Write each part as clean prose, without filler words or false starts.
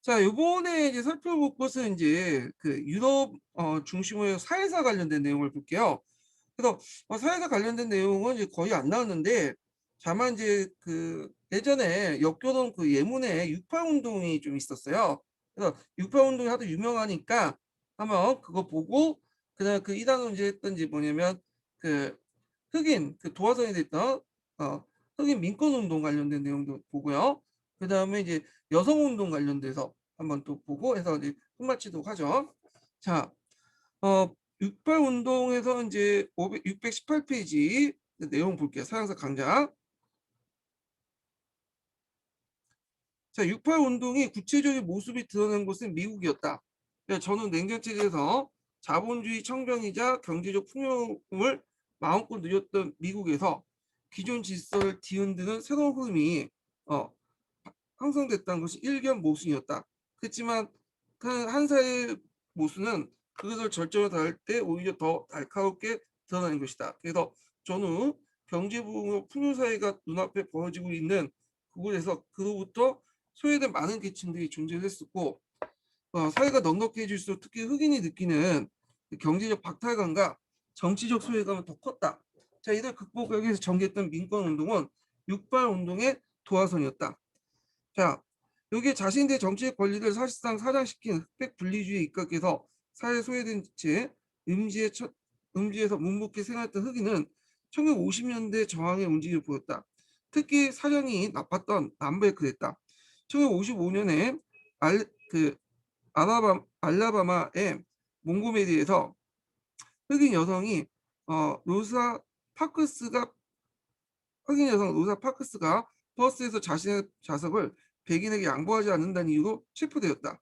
자, 요번에 이제 살펴볼 것은 이제 그 유럽 중심으로 사회사 관련된 내용을 볼게요. 그래서 사회사 관련된 내용은 이제 거의 안 나왔는데, 다만 이제 그 예전에 역교동 그 예문에 6.8 운동이 좀 있었어요. 그래서 6.8 운동이 하도 유명하니까 한번 그거 보고, 그다음에 그 이단 논제했던지 뭐냐면 그 흑인 그 도화선이 됐던 어 흑인 민권 운동 관련된 내용도 보고요. 그다음에 이제 여성 운동 관련돼서 한번 또 보고 해서 이제 끝마치도록 하죠. 자, 6.8 운동에서 이제 618 페이지 내용 볼게요. 서양사 강좌. 자, 6.8 운동이 구체적인 모습이 드러난 곳은 미국이었다. 그러니까 저는 냉전체제에서 자본주의 청정이자 경제적 풍요를 마음껏 누렸던 미국에서 기존 질서를 뒤흔드는 새로운 흐름이 어, 형성됐다는 것이 일견 모순이었다. 그렇지만 한 사회의 모순은 그것을 절정에 달할 때 오히려 더 날카롭게 드러나는 것이다. 그래서 저는 경제부흥 풍요사회가 눈앞에 벌어지고 있는 그곳에서 그로부터 소외된 많은 계층들이 존재했었고, 사회가 넉넉해질수록 특히 흑인이 느끼는 그 경제적 박탈감과 정치적 소외감은 더 컸다. 자, 이를 극복하기 위해서 전개했던 민권운동은 6.8 운동의 도화선이었다. 자, 여기에 자신들의 정치적 권리를 사실상 사장시킨 흑백 분리주의에 입각해서 사회 소외된 채 음지에 음지에서 묵묵히 생활했던 흑인은 1950년대 저항의 움직임을 보였다. 특히 사정이 나빴던 남부에 그랬다. 1955년에 그 알라바마의 몽고메리에서 흑인 여성이 로사 파크스가 흑인 여성 로사 파크스가 버스에서 자신의 좌석을 백인에게 양보하지 않는다는 이유로 체포되었다.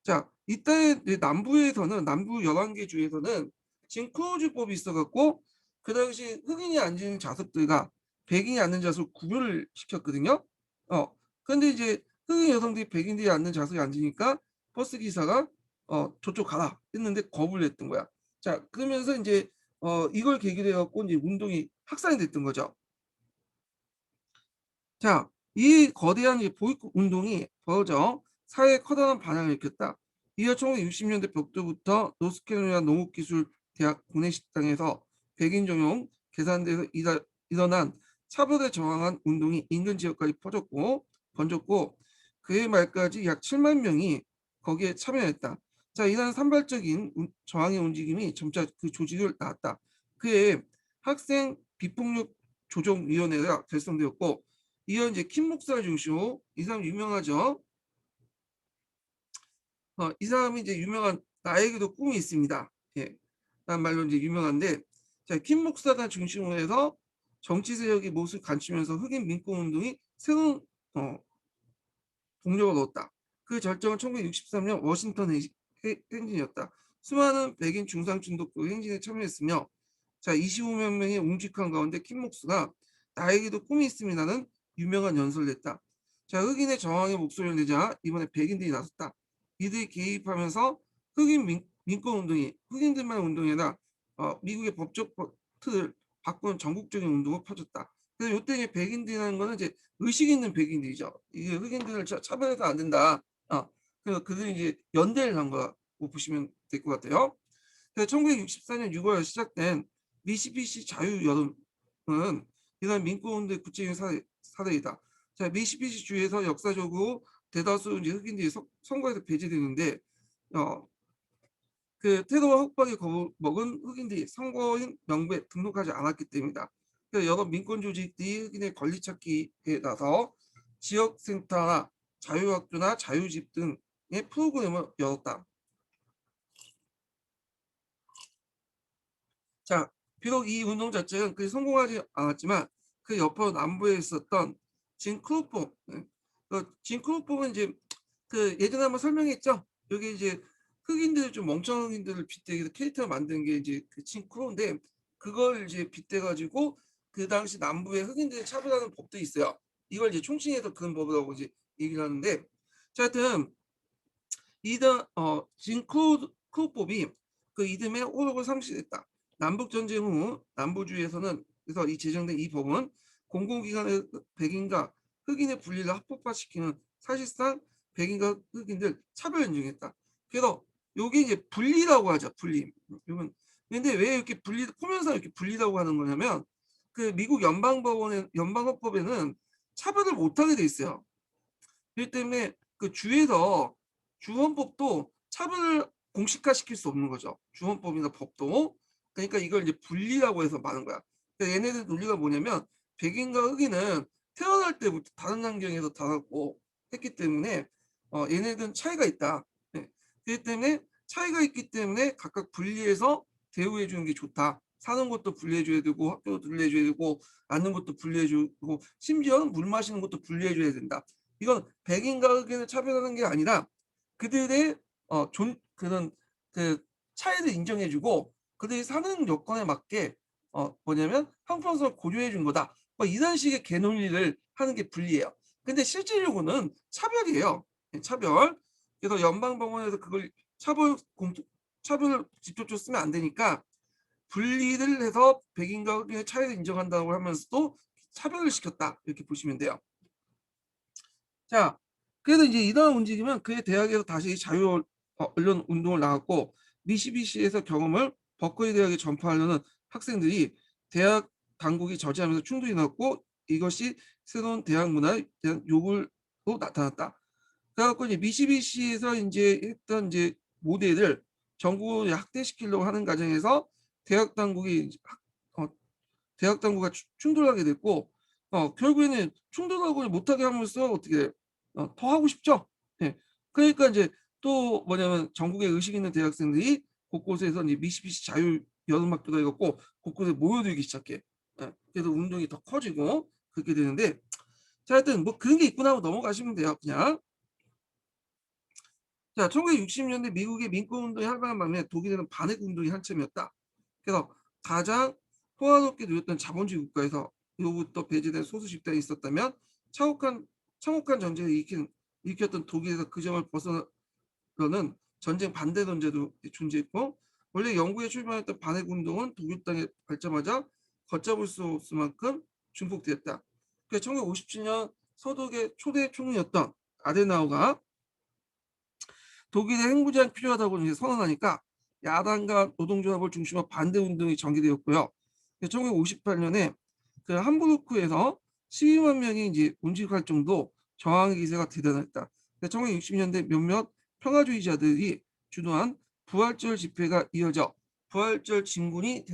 자, 이때 남부에서는 남부 11개 주에서는 지금 크루즈법이 있어갖고 그 당시 흑인이 앉은 좌석들과 백인이 앉는 좌석 구별을 시켰거든요. 그런데 이제 흑인 여성들이 백인들이 앉는 좌석에 앉으니까 버스 기사가 저쪽 가라 했는데 거부를 했던 거야. 자, 그러면서 이제 이걸 계기로 해갖고 이제 운동이 확산이 됐던 거죠. 자, 이 거대한 이 보이콧 운동이 벌어져 사회에 커다란 반향을 일으켰다. 이어 1960년대 벽두부터 노스캐롤라이나 농업기술대학 구내식당에서 백인 전용 계산대에서 일어난 차별에 저항한 운동이 인근 지역까지 번졌고 그해 말까지 약 7만 명이 거기에 참여했다. 자, 이러한 산발적인 저항의 움직임이 점차 그 조직을 낳았다. 그해 학생 비폭력 조정위원회가 결성되었고, 이어 이제 킴 목사를 중심으로 이 사람 유명하죠. 이 사람이 이제 유명한 나에게도 꿈이 있습니다. 예, 라는 말로 이제 유명한데, 자, 킴 목사가 중심으로 해서 정치 세력이 모습을 갖추면서 흑인 민권 운동이 새로운 동력을 얻었다. 그 절정은 1963년 워싱턴 행진이었다. 수많은 백인 중상층도 행진에 참여했으며, 자, 25만 명의 웅직한 가운데 킴 목수가 나에게도 꿈이 있습니다는 유명한 연설을 냈다. 자, 흑인의 저항의 목소리를 내자 이번에 백인들이 나섰다. 이들이 개입하면서 민권 운동이 흑인들만 운동이 아니라 미국의 법적 틀을 바꾸는 전국적인 운동을 펴줬다. 그래서 이때 이제 백인들이라는 거는 이제 의식 있는 백인들이죠. 이게 흑인들을 차별해서 안 된다. 그래서 그들이 이제 연대를 한 거라고 보시면 될 것 같아요. 그래서 1964년 6월 시작된 미시시피 자유여론은 이런 민권운동의 구체적인 사례이다. 자, 미시시피 주에서 역사적으로 대다수 이제 흑인들이 선거에서 배제되는데, 어, 그 테러와 혹박에 겁먹은 흑인들이 선거인 명부에 등록하지 않았기 때문이다. 그래서 여러 민권 조직들이 흑인의 권리 찾기에 나서 지역센터나 자유학교나 자유집 등의 프로그램을 열었다. 자, 비록 이 운동 자체는 그리 성공하지 않았지만 그 옆으로 남부에 있었던 진 크루포, 진 크루포는 이제 그 예전에 한번 설명했죠. 여기 이제 흑인들 좀 멍청한 흑인들을 빗대서 캐릭터를 만든 게 이제 그진 크루인데 그걸 이제 빗대가지고 그 당시 남부의 흑인들을 차별하는 법도 있어요. 이걸 이제 총칭해서 그런 법이라고 이제 얘기를 하는데, 자, 하여튼 이든 크루법이 그 이듬해 호력을 상실했다. 남북 전쟁 후 남부주에서는 그래서 이 제정된 이 법은 공공기관의 백인과 흑인의 분리를 합법화시키는 사실상 백인과 흑인들 차별 인정했다. 그래서 요게 이제 분리라고 하죠. 분리. 요건 근데 왜 이렇게 분리 표면상 이렇게 분리라고 하는 거냐면 그 미국 연방헌법에는 차별을 못하게 돼 있어요. 그렇기 때문에 그 주에서 주헌법도 차별을 공식화시킬 수 없는 거죠. 주헌법이나 법도. 그러니까 이걸 이제 분리라고 해서 말하는 거야. 그러니까 얘네들 논리가 뭐냐면 백인과 흑인은 태어날 때부터 다른 환경에서 자랐고 했기 때문에 얘네들은 차이가 있다. 네. 그렇기 때문에 차이가 있기 때문에 각각 분리해서 대우해 주는 게 좋다. 사는 것도 분리해 줘야 되고 학교도 분리해 줘야 되고 앉는 것도 분리해 주고 심지어는 물 마시는 것도 분리해 줘야 된다. 이건 백인과 흑인을 차별하는 게 아니라 그들의 그런 그 차이를 인정해 주고 그들이 사는 여건에 맞게 뭐냐면 형평성을 고려해 준 거다. 뭐 이런 식의 개논리를 하는 게 분리예요. 근데 실질적으로는 차별이에요. 예, 차별. 그래서 연방법원에서 그걸 차별을 직접적으로 쓰면 안 되니까 분리를 해서 백인과 흑인의 차이를 인정한다고 하면서도 차별을 시켰다. 이렇게 보시면 돼요. 자, 그래서 이제 이러한 움직이면 그의 대학에서 다시 자유 언론 운동을 나갔고 미시비시에서 경험을 버클리 대학에 전파하려는 학생들이 대학 당국이 저지하면서 충돌이 났고 이것이 새로운 대학 문화에 대한 요구로 나타났다. 그래갖고 이제 미시비시에서 이제 했던 이제 모델을 전국에 확대시키려고 하는 과정에서 대학 당국이 어, 대학 당국과 충돌하게 됐고 결국에는 충돌하고 못하게 하면서 어떻게 더 하고 싶죠. 예. 그러니까 이제 또 뭐냐면 전국에 의식 있는 대학생들이 곳곳에서 이제 미시비시 자유 여름학교도 해갖고 곳곳에 모여들기 시작해. 예. 그래서 운동이 더 커지고 그렇게 되는데 자 하여튼 뭐 그런 게 있구나 하고 넘어가시면 돼요. 그냥. 자, 1960년대 미국의 민권운동이 활발한 반면에 독일에는 반핵운동이 한참이었다. 그래서 가장 호화롭게 누렸던 자본주의 국가에서 로부터 배제된 소수 집단이 있었다면 참혹한, 참혹한 전쟁을 일으켰던 독일에서 그 점을 벗어나는 전쟁 반대 논제도 존재했고 원래 영국에 출발했던 반핵운동은 독일 땅에 밟자마자 걷잡을 수 없을 만큼 증폭되었다. 그래서 1957년 서독의 초대 총리였던 아데나우가 독일의 핵무장이 필요하다고 이제 선언하니까 야당과 노동조합을 중심으로 반대 운동이 전개되었고요. 1958년에 그 함부르크에서 12만 명이 이제 운집할 정도 저항의 기세가 대단했다. 1960년대 몇몇 평화주의자들이 주도한 부활절 집회가 이어져 부활절 진군이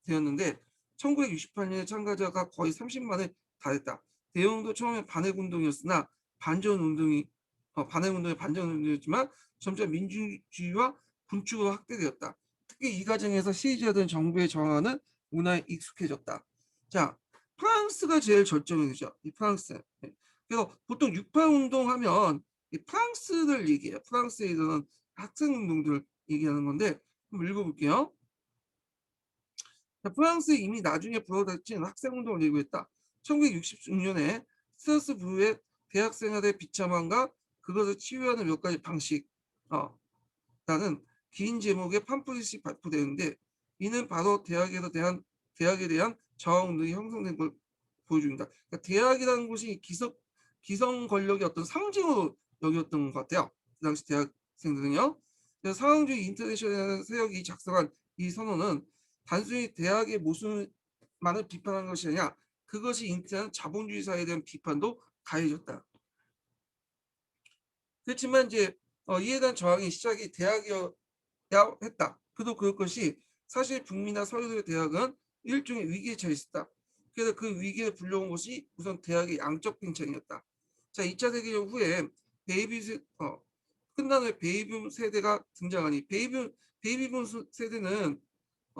되었는데 1968년에 참가자가 거의 30만에 달했다. 내용도 처음에 반핵운동이었으나 반핵운동의 반전운동이었지만 점차 민주주의와 군축으로 확대되었다. 특히 이 과정에서 시위자들은 정부의 저항하는 문화에 익숙해졌다. 자, 프랑스가 제일 절정이죠. 이 프랑스. 네. 그래서 보통 6.8 운동하면 이 프랑스를 얘기해요. 프랑스에 일어난 학생 운동들 얘기하는 건데 한번 읽어볼게요. 프랑스에 이미 나중에 불어닥친 학생 운동을 예고했다. 1966년에 스트라스부르의 대학생활의 비참함과 그것을 치유하는 몇 가지 방식 라는 긴 제목의 팜플릿이 발표되는데 이는 바로 대학에 대한 저항 운동이 형성된 걸 보여줍니다. 그러니까 대학이라는 곳이 기성 권력의 어떤 상징으로 여겼던 것 같아요. 그 당시 대학생들은요. 상황주의 인터내셔널 세력이 작성한 이 선언은 단순히 대학의 모습만을 비판한 것이 아니라 그것이 잉태한 자본주의 사회에 대한 비판도 가해졌다. 그렇지만 이제 이에 대한 저항의 시작이 대학이었다. 했다. 그도 그것이 사실 북미나 서유의 대학은 일종의 위기에 처해 있었다. 그래서 그 위기에 불려온 것이 우선 대학의 양적 팽창이었다. 자, 2차 세계대전 후에 끝난 후에 베이비 세대가 등장하니 베이비붐 세대는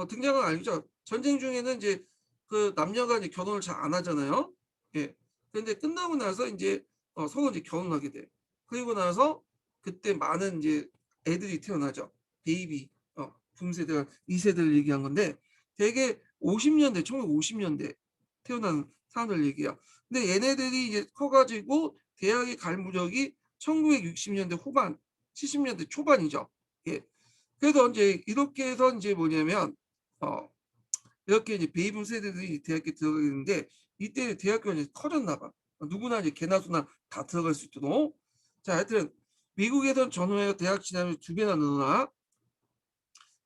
등장은 아니죠. 전쟁 중에는 이제 그 남녀가 이제 결혼을 잘 안 하잖아요. 예. 그런데 끝나고 나서 이제 서로 이제 결혼하게 돼. 그리고 나서 그때 많은 이제 애들이 태어나죠. 베이비 붐세대가 2세대를 얘기한 건데 되게 50년대 1950년대 태어난 사람들 얘기야. 근데 얘네들이 이제 커가지고 대학에 갈 무렵이 1960년대 후반 70년대 초반이죠. 예. 그래서 이제 이렇게 해서 이제 뭐냐면 어 이렇게 이제 베이비 세대들이 대학에 들어가게 되는데 이때 대학교가 이제 커졌나 봐. 누구나 이제 개나 소나 다 들어갈 수 있도록. 자, 하여튼 미국에선 전후에 대학 진학률이 2배나 늘어나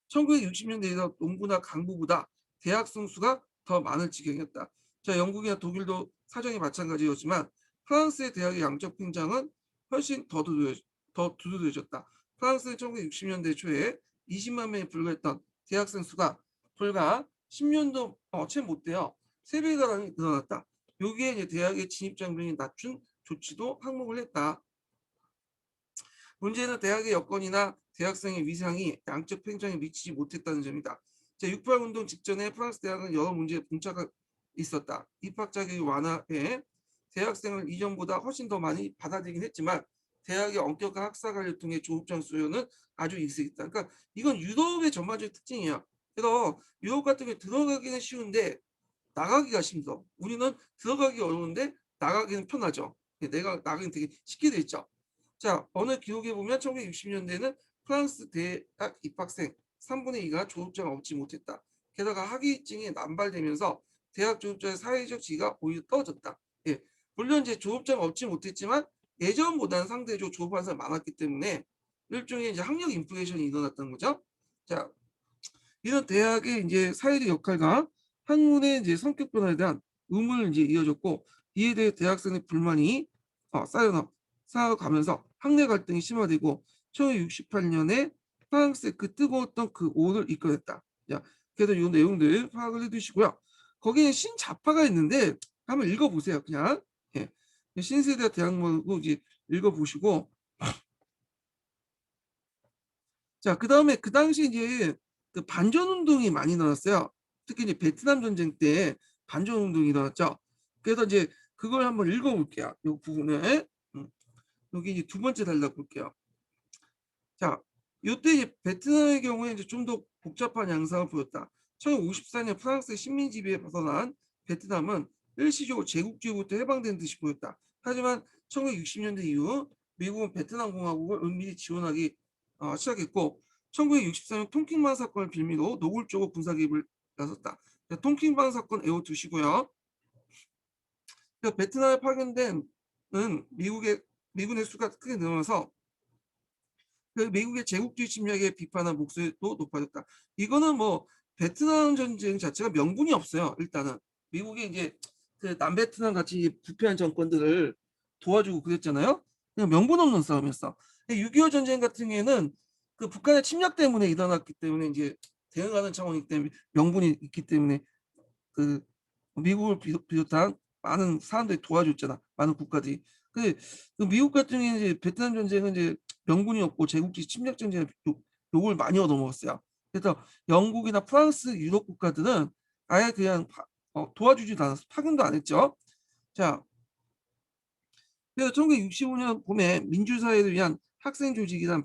1960년대에서 농부나 강부보다 대학생 수가 더 많을 지경이었다. 자, 영국이나 독일도 사정이 마찬가지였지만 프랑스의 대학의 양적 팽창은 훨씬 더 두드러졌다. 프랑스는 1960년대 초에 20만 명에 불과했던 대학생 수가 불과 10년도 채 못 돼요. 3배가 늘어났다. 여기에 이제 대학의 진입 장벽이 낮춘 조치도 항목을 했다. 문제는 대학의 여건이나 대학생의 위상이 양적 팽창에 미치지 못했다는 점이다. 제6.8 운동 직전에 프랑스 대학은 여러 문제에 봉착하 있었다. 입학 자격의 완화에 대학생을 이전보다 훨씬 더 많이 받아들이긴 했지만 대학의 엄격한 학사 관리를 통해 조급장 수요는 아주 익숙했다. 그러니까 이건 유럽의 전반적인 특징이야. 그래서 유럽 같은 경우 들어가기는 쉬운데 나가기가 힘들어. 우리는 들어가기 어려운데 나가기는 편하죠. 내가 나가기는 되게 쉽게 돼 있죠. 자, 어느 기록에 보면 1960년대에는 프랑스 대학 입학생 3분의 2가 졸업장을 얻지 못했다. 게다가 학위증이 남발되면서 대학 졸업자의 사회적 지위가 오히려 떨어졌다. 예, 물론 이제 졸업장을 얻지 못했지만 예전보다는 상대적으로 졸업한 사람이 많았기 때문에 일종의 이제 학력 인플레이션이 일어났던 거죠. 자, 이런 대학의 이제 사회적 역할과 학문의 이제 성격 변화에 대한 의문을 이제 이어졌고 이에 대해 대학생의 불만이 쌓여가면서 학내 갈등이 심화되고 1968년에 프랑스의 그 뜨거웠던 그 오를 이끌었다. 자, 그래서 이 내용들 파악을 해두시고요. 거기에 신자파가 있는데 한번 읽어보세요. 그냥 예. 신세대 대학문고 이제 읽어보시고 자, 그다음에 그 당시 이제 그 반전 운동이 많이 일어났어요. 특히 이제 베트남 전쟁 때 반전 운동이 일어났죠. 그래서 이제 그걸 한번 읽어볼게요. 이 부분을 여기 이제 두 번째 달라 볼게요. 자, 이때 이제 베트남의 경우에 이제 좀 더 복잡한 양상을 보였다. 1954년 프랑스의 식민 지배에 벗어난 베트남은 일시적으로 제국주의부터 해방된 듯이 보였다. 하지만 1960년대 이후 미국은 베트남 공화국을 은밀히 지원하기 시작했고 1964년 통킹반 사건을 빌미로 노골적으로 군사 개입을 나섰다. 통킹반 사건 외워두시고요. 베트남에 파견된 미군의 수가 크게 늘어나서 그 미국의 제국주의 침략에 비판한 목소리도 높아졌다. 이거는 뭐 베트남 전쟁 자체가 명분이 없어요. 일단은 미국이 이제 그 남베트남 같이 부패한 정권들을 도와주고 그랬잖아요. 그냥 명분 없는 싸움이었어. 6.25 전쟁 같은 경우에는 그 북한의 침략 때문에 일어났기 때문에 이제 대응하는 차원이기 때문에 명분이 있기 때문에 그 미국을 비롯한 많은 사람들이 도와줬잖아. 많은 국가들이. 근데 그 미국 같은 경우에 이제 베트남 전쟁은 이제 명분이 없고 제국주의 침략 전쟁에 욕을 많이 얻어먹었어요. 그래서 영국이나 프랑스, 유럽 국가들은 아예 그냥 도와주지도 않았어. 파견도 안 했죠. 자, 그래서 1965년 봄에 민주사회를 위한 학생 조직이란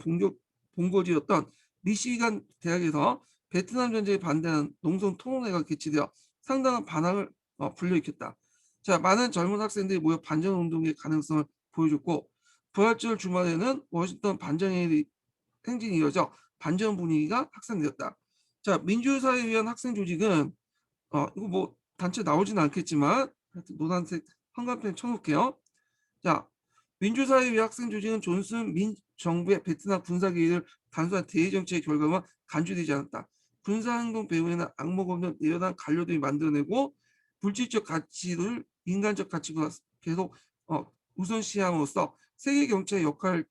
본거지였던 미시간 대학에서 베트남 전쟁에 반대하는 농성 토론회가 개최되어 상당한 반항을 불러일으켰다. 자, 많은 젊은 학생들이 모여 반전 운동의 가능성을 보여줬고 부활절 주말에는 워싱턴 반전의 행진이 이어져 반전 분위기가 확산되었다. 자, 민주사회를 위한 학생 조직은 이거 뭐 단체 나오지는 않겠지만 노란색 형광펜 쳐놓을게요. 자, 민주사회 위해 학생 조직은 존슨 민 정부의 베트남 군사 개입을 단순한 대외 정책의 결과만 간주되지 않았다. 군사행동 배후에는 악몽 없는 내연한 관료들이 만들어내고 물질적 가치를 인간적 가치보다 계속 우선시함으로써 세계 경제의 역할에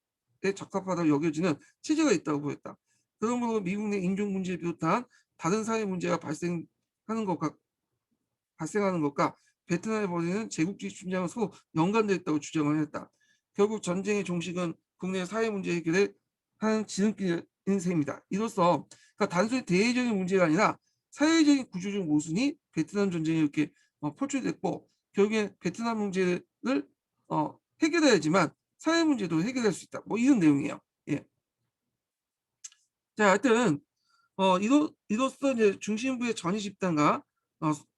적합하다고 여겨지는 체제가 있다고 보였다. 그러므로 미국 내 인종 문제를 비롯한 다른 사회 문제가 발생하는 것과 베트남에 벌이는 제국주의 침략은 서로 연관되어 있다고 주장을 했다. 결국 전쟁의 종식은 국내 사회 문제 해결에 한 지름길인 셈이다. 이로써 그러니까 단순히 대외적인 문제가 아니라 사회적인 구조적 모순이 베트남 전쟁에 이렇게 포출됐고 결국에 베트남 문제를 해결해야지만 사회 문제도 해결할 수 있다. 뭐 이런 내용이에요. 예. 자, 하여튼 이로써 이제 중심부의 전위 집단과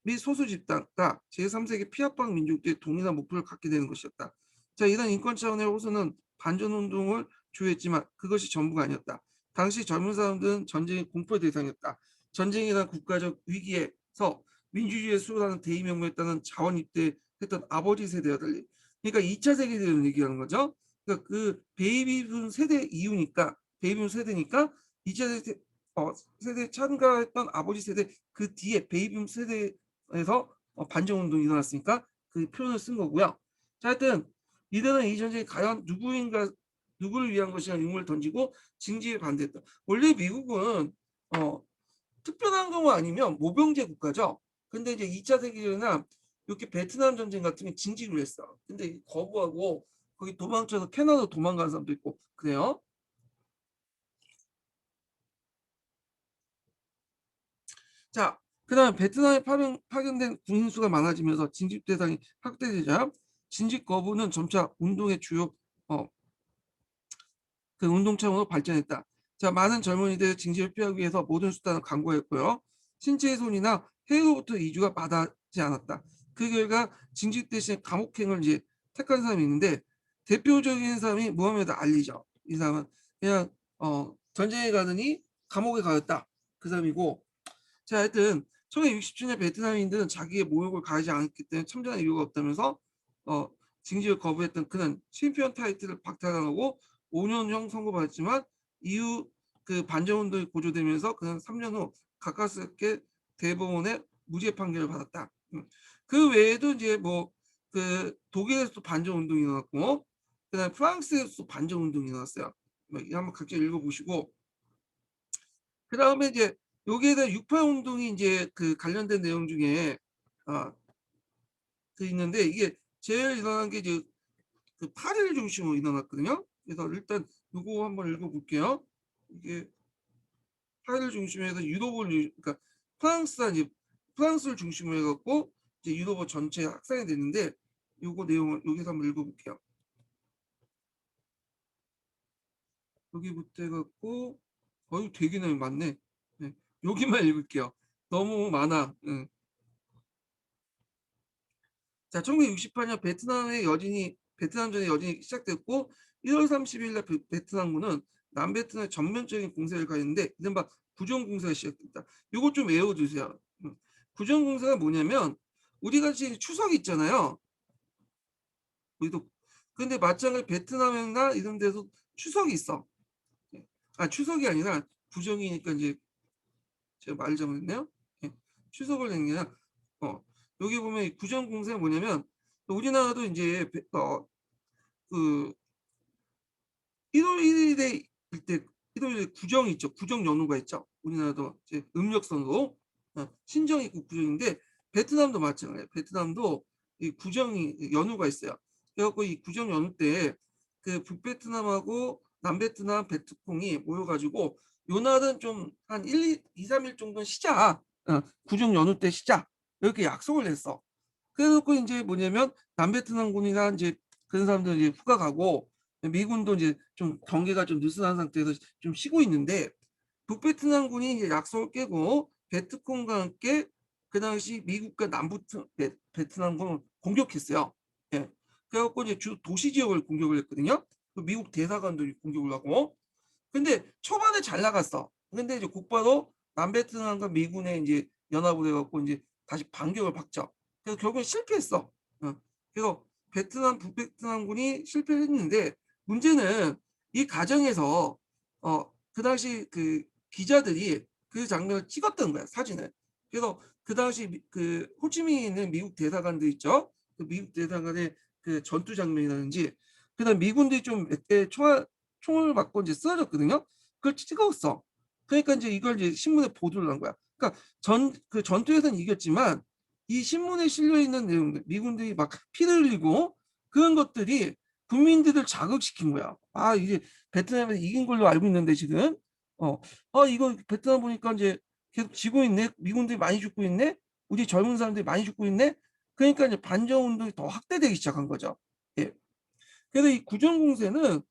및 소수 집단과 제3세계 피압방 민족들의 동일한 목표를 갖게 되는 것이었다. 자, 이런 인권 차원의 호소는 반전 운동을 주요했지만 그것이 전부가 아니었다. 당시 젊은 사람들은 전쟁의 공포의 대상이었다. 전쟁이란 국가적 위기에서 민주주의의 수호라는 대의명목에 따른 자원 입대했던 아버지 세대와 달리 그러니까 2차 세계대전을 얘기하는 거죠. 그러니까 그 베이비붐 세대 이후니까 베이비붐 세대니까 2차 세대 세대에 참가했던 아버지 세대 그 뒤에 베이비붐 세대에서 반정 운동이 일어났으니까 그 표현을 쓴 거고요. 자, 하여튼 이들은 이 전쟁이 과연 누구를 위한 것이냐는 의문을 던지고 징집에 반대했다. 원래 미국은 특별한 경우 아니면 모병제 국가죠. 근데 이제 2차 세계대전이나 이렇게 베트남 전쟁 같은 게 징집을 했어. 근데 거부하고 거기 도망쳐서 캐나다로 도망간 사람도 있고 그래요. 자, 그다음 베트남에 파견된 군인 수가 많아지면서 징집 대상이 확대되자 징집 거부는 점차 운동의 주요 어, 그 운동차원으로 발전했다. 자, 많은 젊은이들 징집을 피하기 위해서 모든 수단을 강구했고요. 신체 훼손이나 해외로부터 이주가 마다하지 않았다. 그 결과 징집 대신 감옥행을 이제 택한 사람이 있는데 대표적인 사람이 무하메드 알리죠. 이 사람은 그냥 전쟁에 가느니 감옥에 가였다. 그 사람이고 자, 하여튼 1967년 베트남인들은 자기의 모욕을 가하지 않았기 때문에 참전할 이유가 없다면서 어, 징집을 거부했던 그는 챔피언 타이틀을 박탈당하고 5년형 선고받았지만 이후 그 반정운동이 고조되면서 그는 3년 후 가까스럽게 대법원의 무죄 판결을 받았다. 그 외에도 이제 뭐 그 독일에서도 반정운동이 일어났고 그다음에 프랑스에서도 반정운동이 일어났어요. 뭐 한번 각자 읽어보시고 그 다음에 이제 여기에 대한 6.8 운동이 이제 그 관련된 내용 중에 아, 그 있는데 이게 제일 일어난 게 이제 그 파리를 중심으로 일어났거든요. 그래서 일단 요거 한번 읽어볼게요. 이게 파리를 중심으로 해서 그러니까 프랑스가 이제 프랑스를 중심으로 해갖고 이제 유럽어 전체 확산이 됐는데 요거 내용을 여기서 한번 읽어볼게요. 여기부터 해갖고 되게 내용 많네. 네, 여기만 읽을게요. 너무 많아. 응. 자, 1968년 베트남전의 여진이 시작됐고 1월 30일 날 베트남군은 남베트남의 전면적인 공세를 가했는데 이른바 구정공세가 시작됐다. 이거 좀 외워두세요. 구정공세가 뭐냐면 우리가 지금 추석이 있잖아요. 우리도 근데 마찬가지 베트남이나 이런 데서 추석이 있어. 아, 추석이 아니라 구정이니까 이제 제가 말을 잘못했네요. 예, 추석을 낸 게 아니라 여기 보면 이 구정공세가 뭐냐면 우리나라도 이제 그 1월 1일에 때 1월 1일 구정 있죠. 구정 연휴가 있죠. 우리나라도 이제 음력선으로 신정이 있고 구정인데 베트남도 마찬가지예요. 베트남도 이 구정이 연휴가 있어요. 그래갖고 이 구정 연휴 때 그 북베트남하고 남베트남 베트콩이 모여가지고 요 날은 좀 한 2, 3일 정도는 쉬자. 구정 연휴 때 쉬자. 이렇게 약속을 했어. 그래놓고 이제 뭐냐면 남베트남군이나 이제 그런 사람들 이제 휴가 가고 미군도 이제 좀 경계가 좀 느슨한 상태에서 좀 쉬고 있는데 북베트남군이 이제 약속을 깨고 베트콩과 함께 그 당시 미국과 베트남군을 공격했어요. 예. 그래갖고 이제 주 도시 지역을 공격을 했거든요. 그 미국 대사관도 공격을 하고. 근데 초반에 잘 나갔어. 근데 이제 곧바로 남베트남과 미군의 이제 연합을 해갖고 이제 다시 반격을 박죠. 그래서 결국엔 실패했어. 그래서 북베트남군이 실패를 했는데 문제는 이 과정에서 그 당시 그 기자들이 그 장면을 찍었던 거야, 사진을. 그래서 그 당시 그 호치민에 있는 미국 대사관도 있죠. 그 미국 대사관의 그 전투 장면이라든지 그다음 미군들이 좀 몇 개 총을 맞고 이제 쓰러졌거든요. 그걸 찍었어. 그러니까 이제 이걸 이제 신문에 보도를 한 거야. 그러니까 그 전투에서는 이겼지만 이 신문에 실려 있는 내용들, 미군들이 막 피를 흘리고 그런 것들이 국민들을 자극시킨 거야. 아, 이제 베트남에서 이긴 걸로 알고 있는데 지금 이거 베트남 보니까 이제 계속 지고 있네. 미군들이 많이 죽고 있네. 우리 젊은 사람들이 많이 죽고 있네. 그러니까 이제 반정 운동이 더 확대되기 시작한 거죠. 예. 그래서 이 구정공세는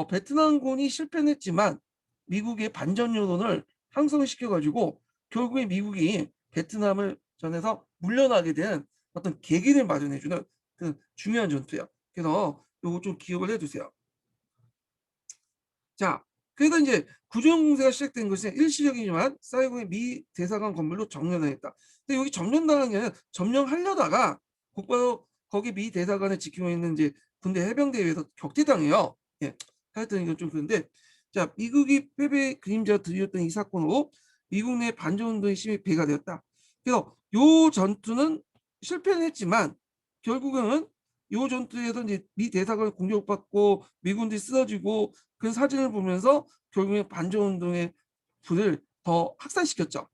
베트남군이 실패는 했지만 미국의 반전 여론을 향상시켜가지고 결국에 미국이 베트남을 전해서 물러나게 된 어떤 계기를 마련해주는 그 중요한 전투예요. 그래서 요거 좀 기억을 해두세요. 자, 그래서 이제 구정공세가 시작된 것은 일시적이지만 사이공의 미 대사관 건물로 점령당했다. 근데 여기 점령당한 게 아니라 점령하려다가 곧바로 거기 미 대사관을 지키고 있는 이제 군대 해병대에 의해서 격퇴당해요. 예, 하여튼 이건 좀 그런데 자 미국이 패배 그림자 들이었던 이 사건으로 미국 내 반전운동이 심히 배가 되었다. 그래서 요 전투는 실패는 했지만 결국에는 요 전투에서 이제 미 대사관이 공격받고 미군들이 쓰러지고 그 사진을 보면서 결국에 반전운동의 불을 더 확산시켰죠.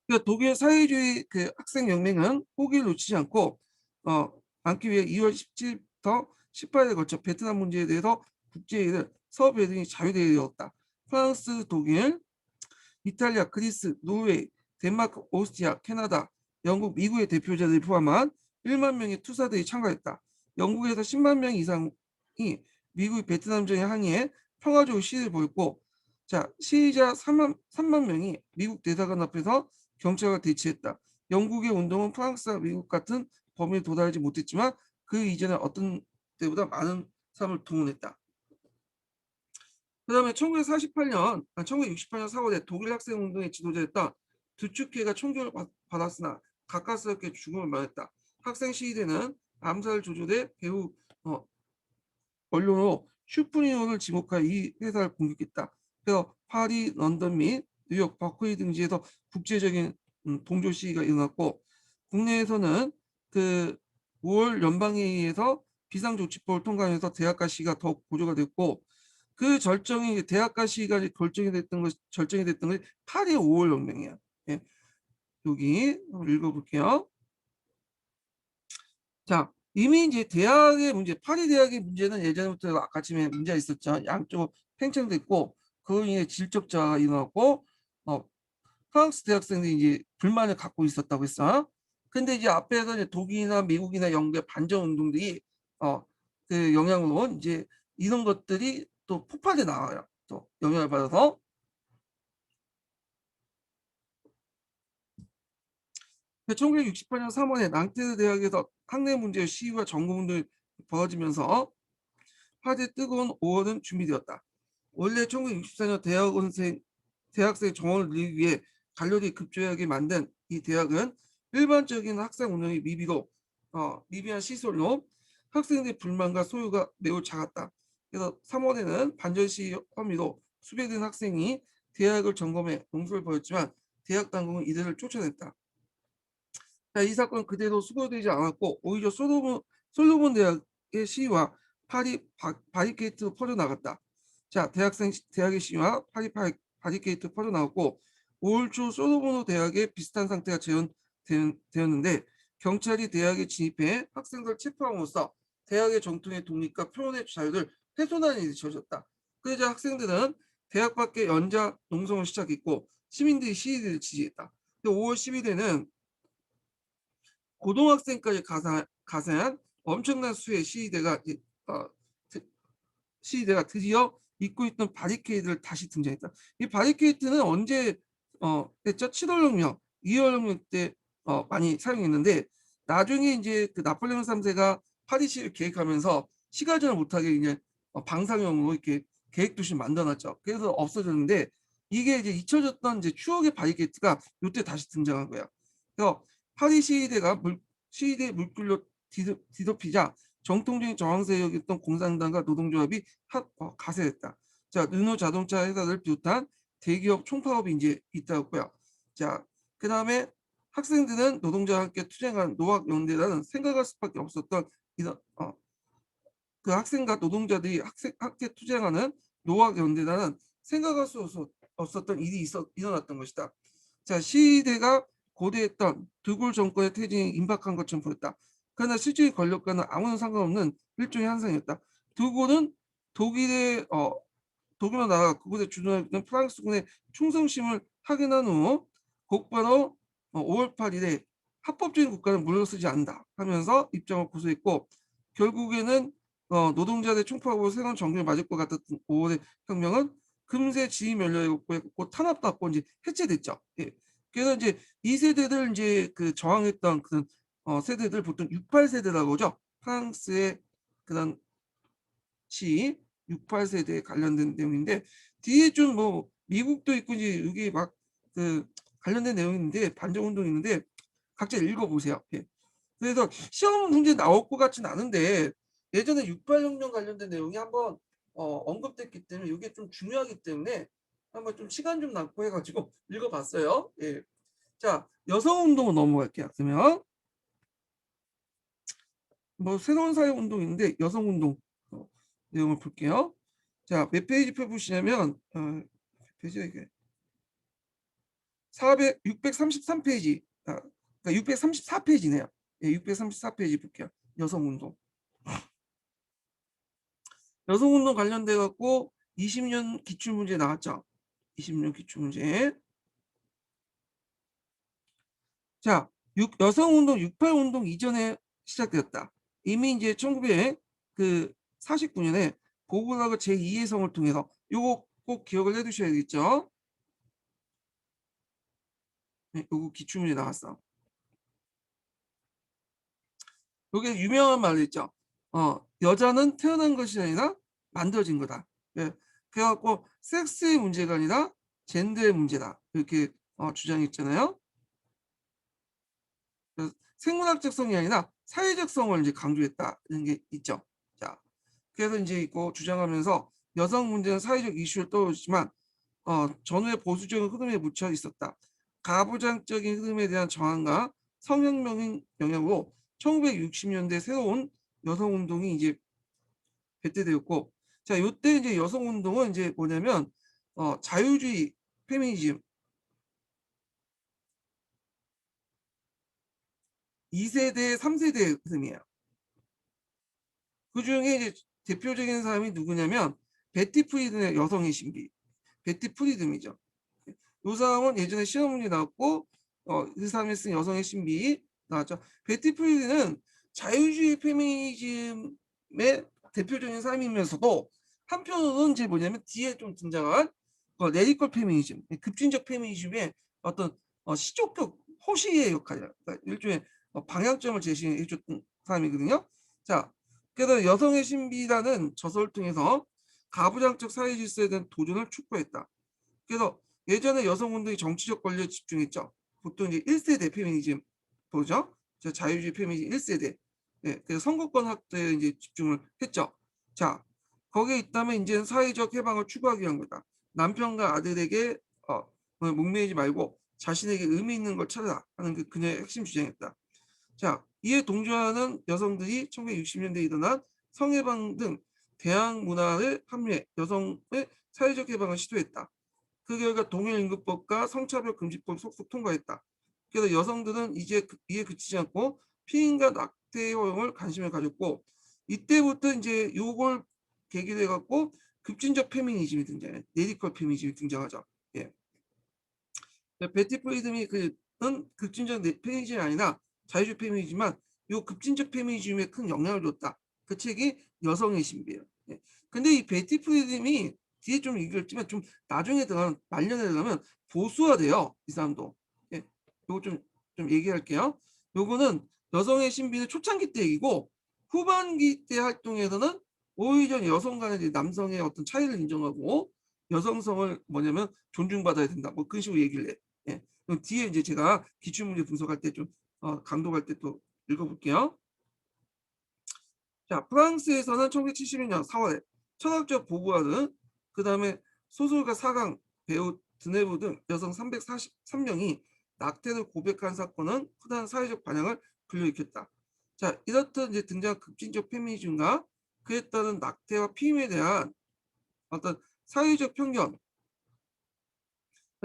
그러니까 독일 사회주의 그 학생연맹은 포기를 놓치지 않고 않기 위해 2월 17일부터 18일에 걸쳐 베트남 문제에 대해서 국제회의를 서베를린 자유대회에 열었다. 프랑스, 독일, 이탈리아, 그리스, 노르웨이, 덴마크, 오스트리아, 캐나다, 영국, 미국의 대표자들이 포함한 1만 명의 투사들이 참가했다. 영국에서 10만 명 이상이 미국의 베트남전에 항의해 평화적으로 시위를 보였고 자 시위자 3만 명이 미국 대사관 앞에서 경찰과 대치했다. 영국의 운동은 프랑스와 미국 같은 범위에 도달하지 못했지만 그 이전에 어떤 때보다 많은 사람을 동원했다. 그 다음에 1968년 4월에 독일 학생운동의 지도자였던 두축회가 총격을 받았으나 가까스럽게 죽음을 맞았다. 학생 시위대는 암살 조조대 배후 언론으로 슈프리노를 지목하여 이 회사를 공격했다. 그래서 파리, 런던 및 뉴욕, 버클리 등지에서 국제적인 동조 시위가 일어났고 국내에서는 그 5월 연방회의에서 비상조치법을 통과하면서 대학가 시위가 더욱 고조가 됐고 그 절정이 대학가 시위가 절정이 됐던 것이 파리 5월 혁명이야. 예, 여기 한번 읽어볼게요. 자, 이미 이제 대학의 문제, 파리 대학의 문제는 예전부터 아까쯤에 문제가 있었죠. 양쪽 팽창됐고 그로 인해 질적 저하가 일어났고 프랑스 대학생들이 이제 불만을 갖고 있었다고 했어. 근데 이제 앞에서 이제 독일이나 미국이나 영국의 반전 운동들이 그 영향으로 이제 이런 것들이 또 폭발해 나와요. 또 영향을 받아서 1968년 3월에 낭테르 대학에서 학내 문제 시위와 정거운동이 벌어지면서 화제 뜨거운 5월은 준비되었다. 원래 1964년 대학생 정원을 늘리기 위해 갈려리 급조하게 만든 이 대학은 일반적인 학생 운영이 미비한 시설로 학생들의 불만과 소요가 매우 작았다. 그래서 3월에는 반전 시위 혐의로 수배된 학생이 대학을 점검해 농수를 벌였지만 대학 당국은 이들을 쫓아냈다. 자, 이 사건은 그대로 수거되지 않았고 오히려 솔로몬 대학의 시위와 파리 바리케이트로 퍼져나갔다. 자, 대학의 시위와 파리 바리케이트 퍼져나갔고 5월 초 솔로몬 대학에 비슷한 상태가 재현되었는데 경찰이 대학에 진입해 학생들 체포함으로써 대학의 정통의 독립과 표현의 자유를 훼손하는 일이 저졌다. 그러자 학생들은 대학 밖에 연자 농성을 시작했고 시민들이 시위를 지지했다. 5월 10일에는 고등학생까지 가세한 엄청난 수의 어, 시위대가 드디어 입고 있던 바리케이드를 다시 등장했다. 이 바리케이드는 언제 했죠? 7월 혁명, 2월 혁명 때 많이 사용했는데 나중에 이제 그 나폴레옹 3세가 파리 시위를 계획하면서 시가전을 못하게 이제 방사형으로 이렇게 계획도시 만들어놨죠. 그래서 없어졌는데 이게 이제 잊혀졌던 이제 추억의 바리케이트가 이때 다시 등장한 거야. 그래서 파리 시위대 물결로 뒤덮이자 정통적인 저항 세력이었던 공산당과 노동조합이 가세했다. 자, 르노 자동차 회사를 비롯한 대기업 총파업이 이제 있다고요. 자, 그 다음에 학생들은 노동자와 함께 투쟁한 노학연대라는 생각할 수밖에 없었던 이런 그 학생과 노동자들이 함께 투쟁하는 노학연대라는 생각할 수 없었던 일이 일어났던 것이다. 자, 시대가 고대했던 드골 정권의 퇴진이 임박한 것처럼 보였다. 그러나 실질의 권력과는 아무런 상관없는 일종의 현상이었다. 드골은 독일의 나라가 그곳에 주둔하는 프랑스군의 충성심을 확인한 후 곧바로 5월 8일에 합법적인 국가는 물러서지 않는다 하면서 입장을 고수했고 결국에는 노동자들의 총파업으로 새로운 정권을 맞을 것 같았던 5월의 혁명은 금세 지휘 면려했고 탄압도 받고 이제 해체됐죠. 예. 그래서 이제 이 세대들 이제 그 저항했던 그런 세대들 보통 68세대라고 하죠. 프랑스의 그런 시 68세대에 관련된 내용인데 뒤에 좀 뭐 미국도 있고 이제 여기 막 그 관련된 내용인데 반정 운동이 있는데 각자 읽어보세요. 예. 그래서 시험 문제 나올 것 같진 않은데 예전에 6.8혁명 관련된 내용이 한번 언급됐기 때문에 이게 좀 중요하기 때문에 한번 좀 시간 좀 남고 해가지고 읽어봤어요. 예. 자, 여성운동은 넘어갈게요. 그러면 뭐 새로운 사회운동인데 여성운동 내용을 볼게요. 자, 몇 페이지 펴보시냐면 몇 페이지야 이게 633페이지. 그러니까 634페이지네요. 예, 634페이지 볼게요. 여성운동. 여성운동 관련돼 갖고 20년 기출문제 나왔죠. 20년 기출문제. 자, 여성운동 6.8운동 이전에 시작되었다. 이미 이제 1949년에 보고락의 제2의 성을 통해서 요거 꼭 기억을 해두셔야겠죠. 네, 요거 기출문제 나왔어. 요게 유명한 말이 있죠. 여자는 태어난 것이 아니라 만들어진 거다. 예, 그래갖고 섹스의 문제가 아니라 젠더의 문제다. 이렇게 주장했잖아요. 생물학적 성이 아니라 사회적 성을 이제 강조했다는 게 있죠. 자, 그래서 이제 있고 주장하면서 여성 문제는 사회적 이슈를 떠올리지만 전후의 보수적인 흐름에 묻혀 있었다. 가부장적인 흐름에 대한 저항과 성혁명의 영향으로 1960년대 새로운 여성 운동이 이제 배태되었고, 자, 요때 이제 여성 운동은 이제 뭐냐면 자유주의 페미니즘 2세대, 3세대 흐름이에요. 그 중에 이제 대표적인 사람이 누구냐면 베티 프리든의 여성의 신비, 베티 프리든이죠. 이 사람은 예전에 시험 문제 나왔고 그 사람이 쓴 여성의 신비 나왔죠. 베티 프리든은 자유주의 페미니즘의 대표적인 사람이면서도 한편으로는 이제 뭐냐면 뒤에 좀 등장한 레디컬 페미니즘, 급진적 페미니즘의 어떤 시적격 호시의 역할이야. 그러니까 일종의 방향점을 제시해 줬던 사람이거든요. 자, 그래서 여성의 신비라는 저서를 통해서 가부장적 사회 질서에 대한 도전을 촉구했다. 그래서 예전에 여성운동이 정치적 권리에 집중했죠. 보통 이제 1세대 페미니즘 보죠. 자유주의 페미니즘 1세대. 네, 그래서 선거권 확대에 이제 집중을 했죠. 자, 거기에 있다면 이제 사회적 해방을 추구하기 위한 거다. 남편과 아들에게 목매이지 말고 자신에게 의미 있는 걸 찾아라 하는 게 그녀의 핵심 주장이었다. 자, 이에 동조하는 여성들이 1960년대에 일어난 성해방 등 대항 문화를 합리해 여성의 사회적 해방을 시도했다. 그 결과 동일임금법과 성차별 금지법 속속 통과했다. 그래서 여성들은 이제 이에 그치지 않고 피임과 낙태 허용을 관심을 가졌고 이때부터 이제 요걸 계기로 해갖고 급진적 페미니즘이 등장해. 레디컬 페미니즘이 등장하죠. 예. 베티 프리즘이 그는 급진적 페미니즘이 아니라 자유주의 페미니즘만 요 급진적 페미니즘에 큰 영향을 줬다. 그 책이 여성의 신비예요. 예. 근데 이 베티 프리즘이 뒤에 좀 읽었지만 좀 나중에 들어가면 말년에 들어가면 보수화돼요. 이 사람도. 예. 요거 좀 얘기할게요. 요거는 여성의 신비는 초창기 때 얘기고 후반기 때 활동에서는 오히려 여성 간의 남성의 어떤 차이를 인정하고 여성성을 뭐냐면 존중받아야 된다. 뭐 그런 식으로 얘기를 해. 예. 그럼 뒤에 이제 제가 기출문제 분석할 때 좀 강독할 때 또 읽어볼게요. 자, 프랑스에서는 1971년 4월에 철학적 보부아르, 그 다음에 소설가 사강, 배우 드네브 등 여성 343명이 낙태를 고백한 사건은 크다는 사회적 반향을 불러일으켰다. 자, 이렇듯 이제 등장한 급진적 페미니즘과 그에 따른 낙태와 피임에 대한 어떤 사회적 편견,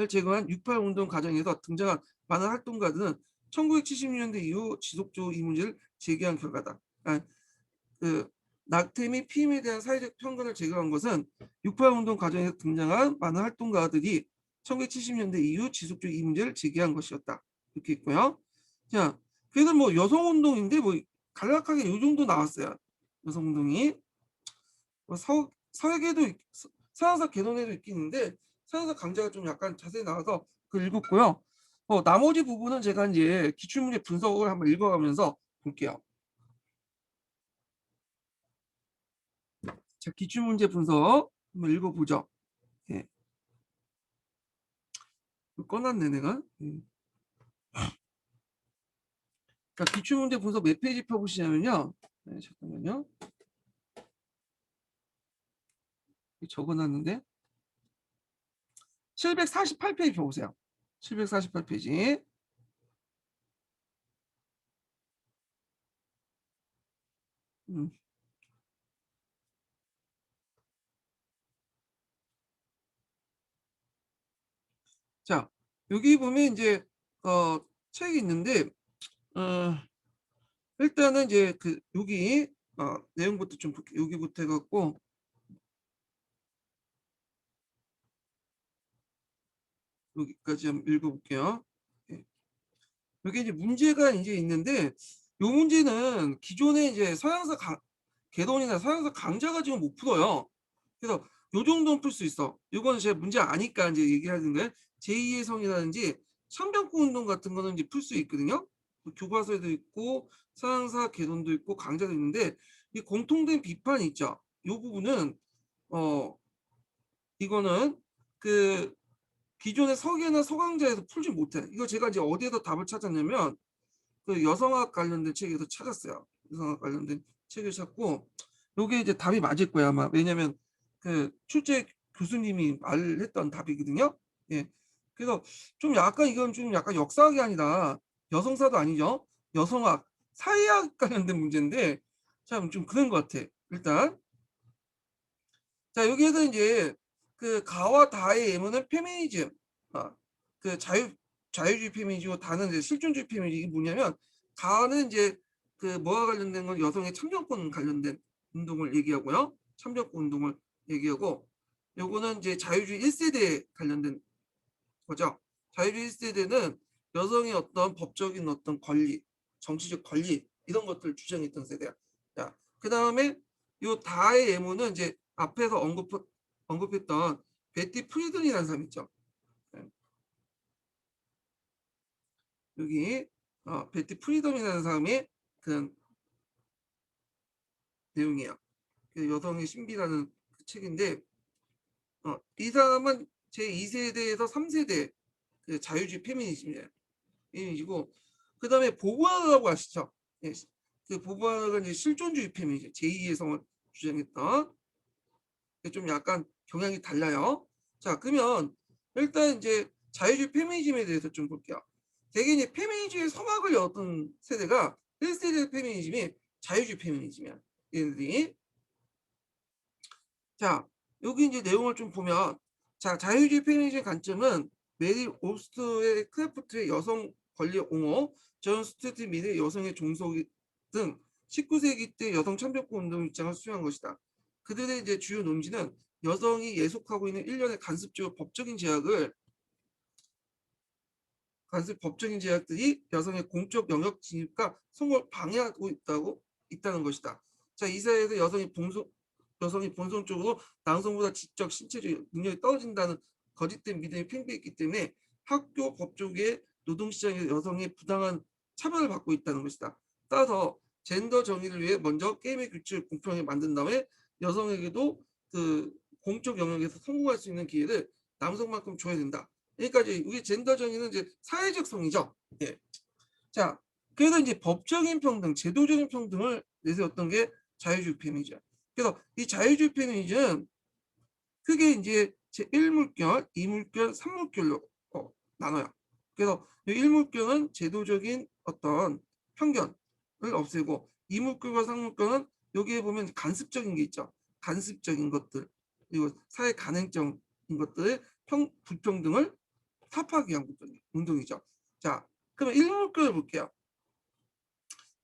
제거한 6.8 운동 과정에서 등장한 많은 활동가들은 1970년대 이후 지속적으로 이 문제를 제기한 결과다. 그러니까 그 낙태 및 피임에 대한 사회적 편견을 제거한 것은 6.8 운동 과정에서 등장한 많은 활동가들이 1970년대 이후 지속적으로 이 문제를 제기한 것이었다. 이렇게 있고요. 자, 그래서 뭐 여성 운동인데 뭐 간략하게 이 정도 나왔어요. 여성 운동이 뭐 서예계도 서양사 개론에도 있긴 있는데 서양사 강좌가 좀 약간 자세히 나와서 그 읽었고요. 나머지 부분은 제가 이제 기출문제 분석을 한번 읽어가면서 볼게요. 자, 기출문제 분석 한번 읽어보죠. 예. 꺼놨네 내가. 그러니까 기출문제 분석 몇 페이지 펴보시냐면요. 네, 잠깐만요. 적어놨는데 748페이지 보세요. 748페이지. 음. 자, 여기 보면 이제 책이 있는데 어 일단은 이제 여기 내용부터 좀 볼게요. 여기부터 해 갖고 여기까지 한번 읽어 볼게요. 예. 여기 이제 문제가 이제 있는데 요 문제는 기존에 이제 서양사 개론이나 서양사 강좌가 지금 못 풀어요. 그래서 요 정도는 풀 수 있어. 요거는 제가 문제 아니까 이제 얘기하는 거예요. 제2의 성이라든지 창병권 운동 같은 거는 이제 풀 수 있거든요. 교과서에도 있고 서양사 개론도 있고 강좌도 있는데 이 공통된 비판이 있죠. 요 부분은 어 이거는 그 기존의 서계나 서강좌에서 풀지 못해. 이거 제가 이제 어디에서 답을 찾았냐면 그 여성학 관련된 책에서 찾았어요. 여성학 관련된 책을 찾고 요게 이제 답이 맞을 거야 아마. 왜냐면 그 출제 교수님이 말했던 답이거든요. 예. 그래서 좀 약간 이건 좀 약간 역사학이 아니라 여성사도 아니죠. 여성학, 사회학 관련된 문제인데 참 좀 그런 것 같아. 일단 자 여기에서 이제 그 가와 다의 예문은 페미니즘, 아, 그 자유주의 페미니즘이고 다는 이제 실존주의 페미니즘. 이게 뭐냐면 가는 이제 그 뭐와 관련된 건 여성의 참정권 관련된 운동을 얘기하고요. 참정권 운동을 얘기하고 요거는 이제 자유주의 1세대에 관련된 거죠. 자유주의 1세대는 여성의 어떤 법적인 어떤 권리, 정치적 권리 이런 것들을 주장했던 세대야. 자, 그다음에 요 다의 예문은 이제 앞에서 언급했던 베티 프리든이라는 사람 있죠. 네, 여기 베티 프리든이라는 사람의 그 내용이에요. 그 여성의 신비라는 그 책인데 이 사람은 제2세대에서 3세대 그 자유주의 페미니즘이에요. 페미니즘이고 그다음에 보부아라고 아시죠? 예, 그 보부아가 이제 실존주의 페미니즘 제2의 성을 주장했던 좀 약간 경향이 달라요. 자, 그러면 일단 이제 자유주의 페미니즘에 대해서 좀 볼게요. 대개 이제 페미니즘의 성악을 얻은 세대가 1세대 페미니즘이 자유주의 페미니즘이야. 얘네들이. 자, 여기 이제 내용을 좀 보면 자, 자유주의 페미니즘 관점은 메리 옵스터의 크래프트의 여성 권리 옹호, 존 스튜어트 밀의 여성의 종속 등 19세기 때 여성 참정권 운동 입장을 수용한 것이다. 그들의 이제 주요 논지는 여성이 예속하고 있는 일련의 간섭적 법적인 제약들이 여성의 공적 영역 진입과 성공을 방해하고 있다는 것이다. 자, 이 사회에서 여성이 본성적으로 남성보다 지적 신체적 능력이 떨어진다는 거짓된 믿음이 팽배했기 때문에 학교 법조계 노동시장에서 여성의 부당한 차별을 받고 있다는 것이다. 따라서 젠더 정의를 위해 먼저 게임의 규칙을 공평하게 만든 다음에 여성에게도 그 공적 영역에서 성공할 수 있는 기회를 남성만큼 줘야 된다. 그러니까 이제 우리 젠더 정의는 이제 사회적 성이죠. 예. 자, 그래서 이제 법적인 평등, 제도적인 평등을 내세웠던 게 자유주의 페미니즘. 그래서 이 자유주의 페미니즘 크게 이제 제 1물결, 2물결, 3물결로 나눠요. 그래서 이 1물결은 제도적인 어떤 편견을 없애고 2물결과 3물결은 여기에 보면 간습적인 게 있죠. 간습적인 것들 그리고 사회 간행적인 것들의 불평등을 타파하기 위한 운동이죠. 자, 그러면 1물결 볼게요.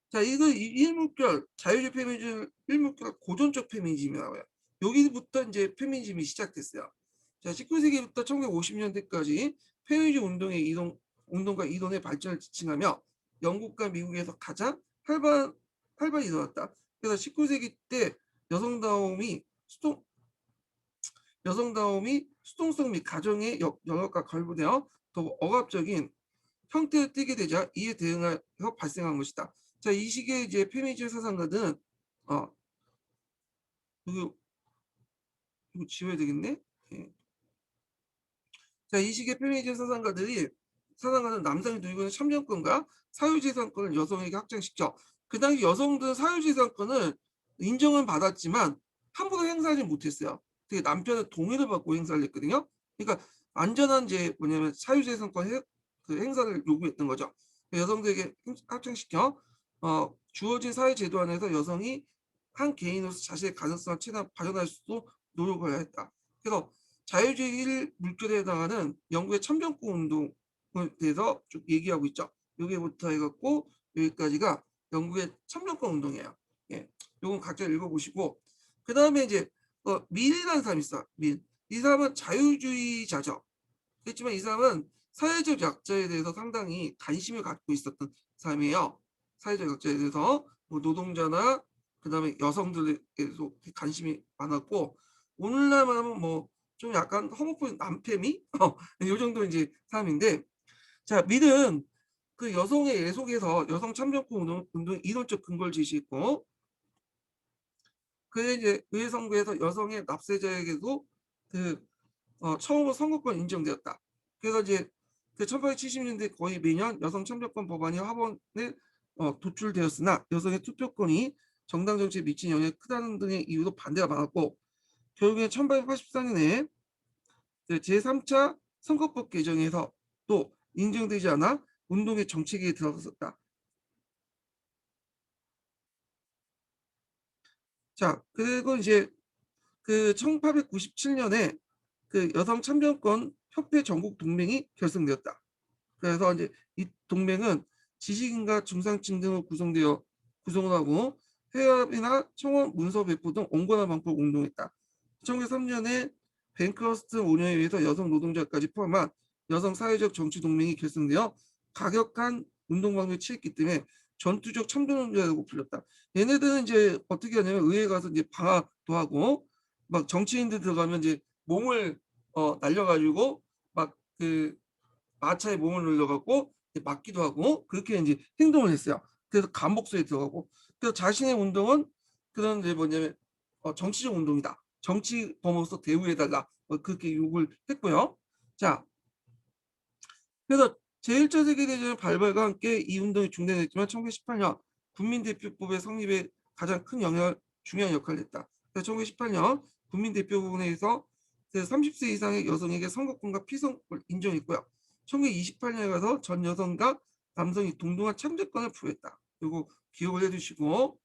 자, 이거 일목결 자유주의 페미니즘 일목결 고전적 페미니즘이라고 해요. 여기부터 이제 페미니즘이 시작됐어요. 자, 19세기부터 1950년대까지 페미니즘 운동과 이론의 발전을 지칭하며 영국과 미국에서 가장 활발히 일어났다. 그래서 19세기 때 여성다움이 수동 수동성 및 가정의 영역과 결부되어 더 억압적인 형태를 띠게 되자 이에 대응하여 발생한 것이다. 자, 이 시기에 이제 페미니즘 사상가들은 어 이거 지워야 되겠네. 예. 자, 이 시기에 페미니즘 사상가는 남성이 누리고 있는 참정권과 사유재산권을 여성에게 확장시켜 그 당시 여성들은 사유재산권을 인정은 받았지만 함부로 행사하지 못했어요. 되게 남편의 동의를 받고 행사를 했거든요. 그러니까 안전한 이제 뭐냐면 사유재산권 그 행사를 요구했던 거죠. 여성들에게 확장시켜 주어진 사회 제도 안에서 여성이 한 개인으로서 자신의 가능성을 최대한 발현할 수 있도록 노력을 해야 했다. 그래서 자유주의 물결에 해당하는 영국의 참정권 운동에 대해서 쭉 얘기하고 있죠. 여기부터 해갖고 여기까지가 영국의 참정권 운동이에요. 예, 요건 각자 읽어보시고 그 다음에 이제 밀이라는 사람이 있어. 밀. 이 사람은 자유주의자죠. 그렇지만 이 사람은 사회적 약자에 대해서 상당히 관심을 갖고 있었던 사람이에요. 사회적 약자에 대해서 뭐 노동자나 그다음에 여성들에게도 관심이 많았고 오늘날 말하면 뭐 좀 약간 허무포인 남패미 요 정도 이제 사람인데 자 밀은 그 여성의 예속에서 여성 참정권 운동 이론적 근거를 제시했고 그에 이제 의회 선거에서 여성의 납세자에게도 그 처음으로 선거권 인정되었다. 그래서 이제 그 1870년대 거의 매년 여성 참정권 법안이 하원에 도출되었으나 여성의 투표권이 정당 정치에 미친 영향이 크다는 등의 이유로 반대가 많았고 결국에 1884년에 제3차 선거법 개정에서 또 인정되지 않아 운동의 정책에 들어섰다. 자, 그리고 이제 그 1897년에 그 여성 참정권 협회 전국 동맹이 결성되었다. 그래서 이제 이 동맹은 지식인과 중상층 등을 구성을 하고 회합이나 청원 문서 배포 등 온건한 방법을 운동했다. 1903년에 벤크러스트 운영에 의해서 여성 노동자까지 포함한 여성 사회적 정치 동맹이 결성되어 가격한 운동 방법을 취했기 때문에 전투적 참전운동자라고 불렸다. 얘네들은 이제 어떻게 하냐면 의회 가서 이제 방화도 하고 막 정치인들 들어가면 이제 몸을 날려가지고 막 그 마차에 몸을 눌러갖고 맞기도 하고 그렇게 이제 행동을 했어요. 그래서 감옥소에 들어가고 그래서 자신의 운동은 그런 이제 뭐냐면 정치적 운동이다. 정치범으로서 대우해달라. 그렇게 요구를 했고요. 자, 그래서 제1차 세계대전 발발과 함께 이 운동이 중단됐지만 1918년 국민대표법의 성립에 가장 큰 중요한 역할을 했다. 그래서 1918년 국민대표법에서 30세 이상의 여성에게 선거권과 피선권을 인정했고요. 1928년에 가서 전 여성과 남성이 동등한 참정권을 부여했다. 그리고 기억을 해두시고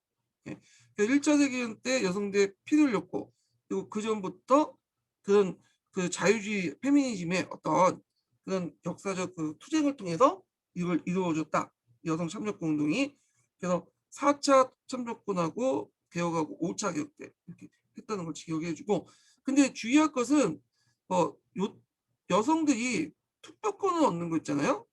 예. 1차 세계대전 때 여성들의 피를 흘렸고 그리고 그 전부터 그런 그 자유주의 페미니즘의 어떤 그런 역사적 그 투쟁을 통해서 이걸 이루어졌다. 여성 참정권 운동이. 그래서 4차 참정권하고 개혁하고 5차 개혁 때 이렇게 했다는 걸 기억해 주고 근데 주의할 것은 여성들이 투표권을 얻는 거 있잖아요.